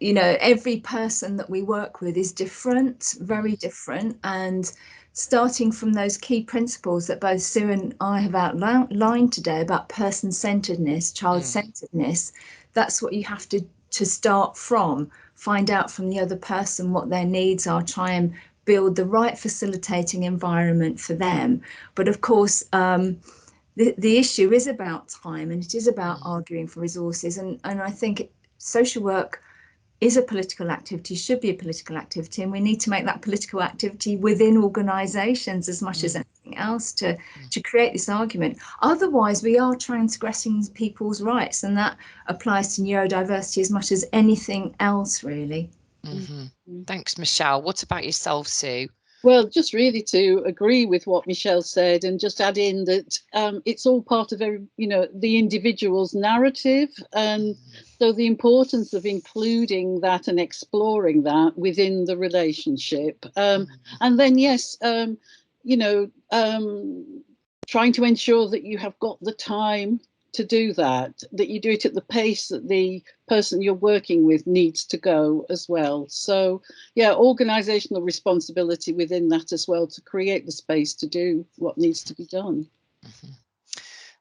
every person that we work with is different, very different, and starting from those key principles that both Sue and I have outlined today about person-centeredness, child-centeredness, that's what you have to start from. Find out from the other person what their needs are, try and build the right facilitating environment for them. But of course, the issue is about time, and it is about arguing for resources. And I think social work is a political activity, should be a political activity, and we need to make that political activity within organisations as much as anything else to create this argument. Otherwise, we are transgressing people's rights, and that applies to neurodiversity as much as anything else, really. Thanks, Michelle. What about yourself, Sue? Well, just really to agree with what Michelle said, and just add in that it's all part of the individual's narrative, and so the importance of including that and exploring that within the relationship, and then yes, trying to ensure that you have got the time to do that you do it at the pace that the person you're working with needs to go as well. So yeah, organizational responsibility within that as well, to create the space to do what needs to be done.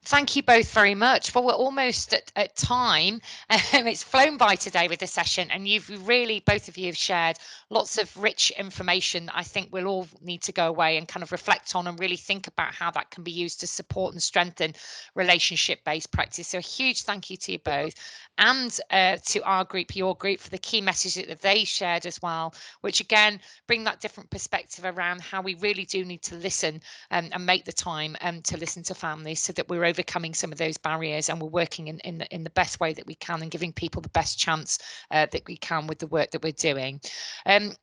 Thank you both very much. Well, we're almost at time. It's flown by today with the session, and you've really, both of you have shared lots of rich information that I think we'll all need to go away and kind of reflect on and really think about how that can be used to support and strengthen relationship-based practice. So a huge thank you to you both, and to our group, your group, for the key messages that they shared as well, which again bring that different perspective around how we really do need to listen and make the time to listen to families, so that we're overcoming some of those barriers and we're working in the best way that we can and giving people the best chance that we can with the work that we're doing.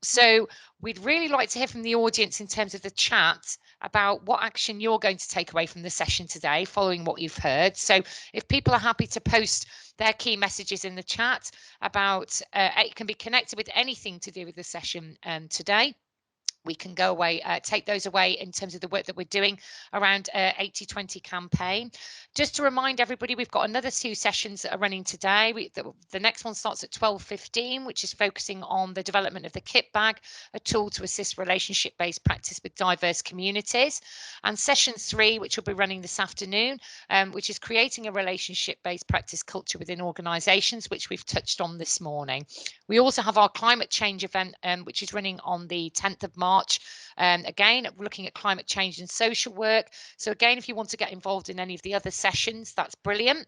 So we'd really like to hear from the audience in terms of the chat about what action you're going to take away from the session today following what you've heard. So if people are happy to post their key messages in the chat about it can be connected with anything to do with the session today, we can go away, take those away in terms of the work that we're doing around 80/20 campaign. Just to remind everybody, we've got another 2 sessions that are running today. The next one starts at 12:15, which is focusing on the development of the kit bag, a tool to assist relationship-based practice with diverse communities. And session 3, which will be running this afternoon, which is creating a relationship-based practice culture within organisations, which we've touched on this morning. We also have our climate change event, which is running on the 10th of March. Again, looking at climate change and social work. So again, if you want to get involved in any of the other sessions, that's brilliant.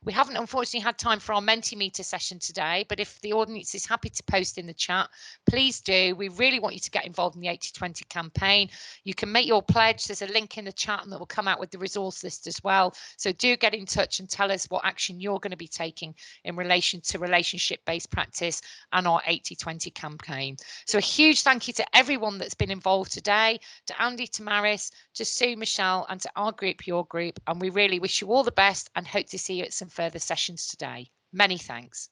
We haven't unfortunately had time for our Mentimeter session today, but if the audience is happy to post in the chat, please do. We really want you to get involved in the 80/20 campaign. You can make your pledge. There's a link in the chat, and that will come out with the resource list as well. So do get in touch and tell us what action you're going to be taking in relation to relationship-based practice and our 80/20 campaign. So a huge thank you to everyone that's been involved today, to Andy, to Maris, to Sue, Michelle, and to our group, your group. And we really wish you all the best and hope to see you at some further sessions today. Many thanks.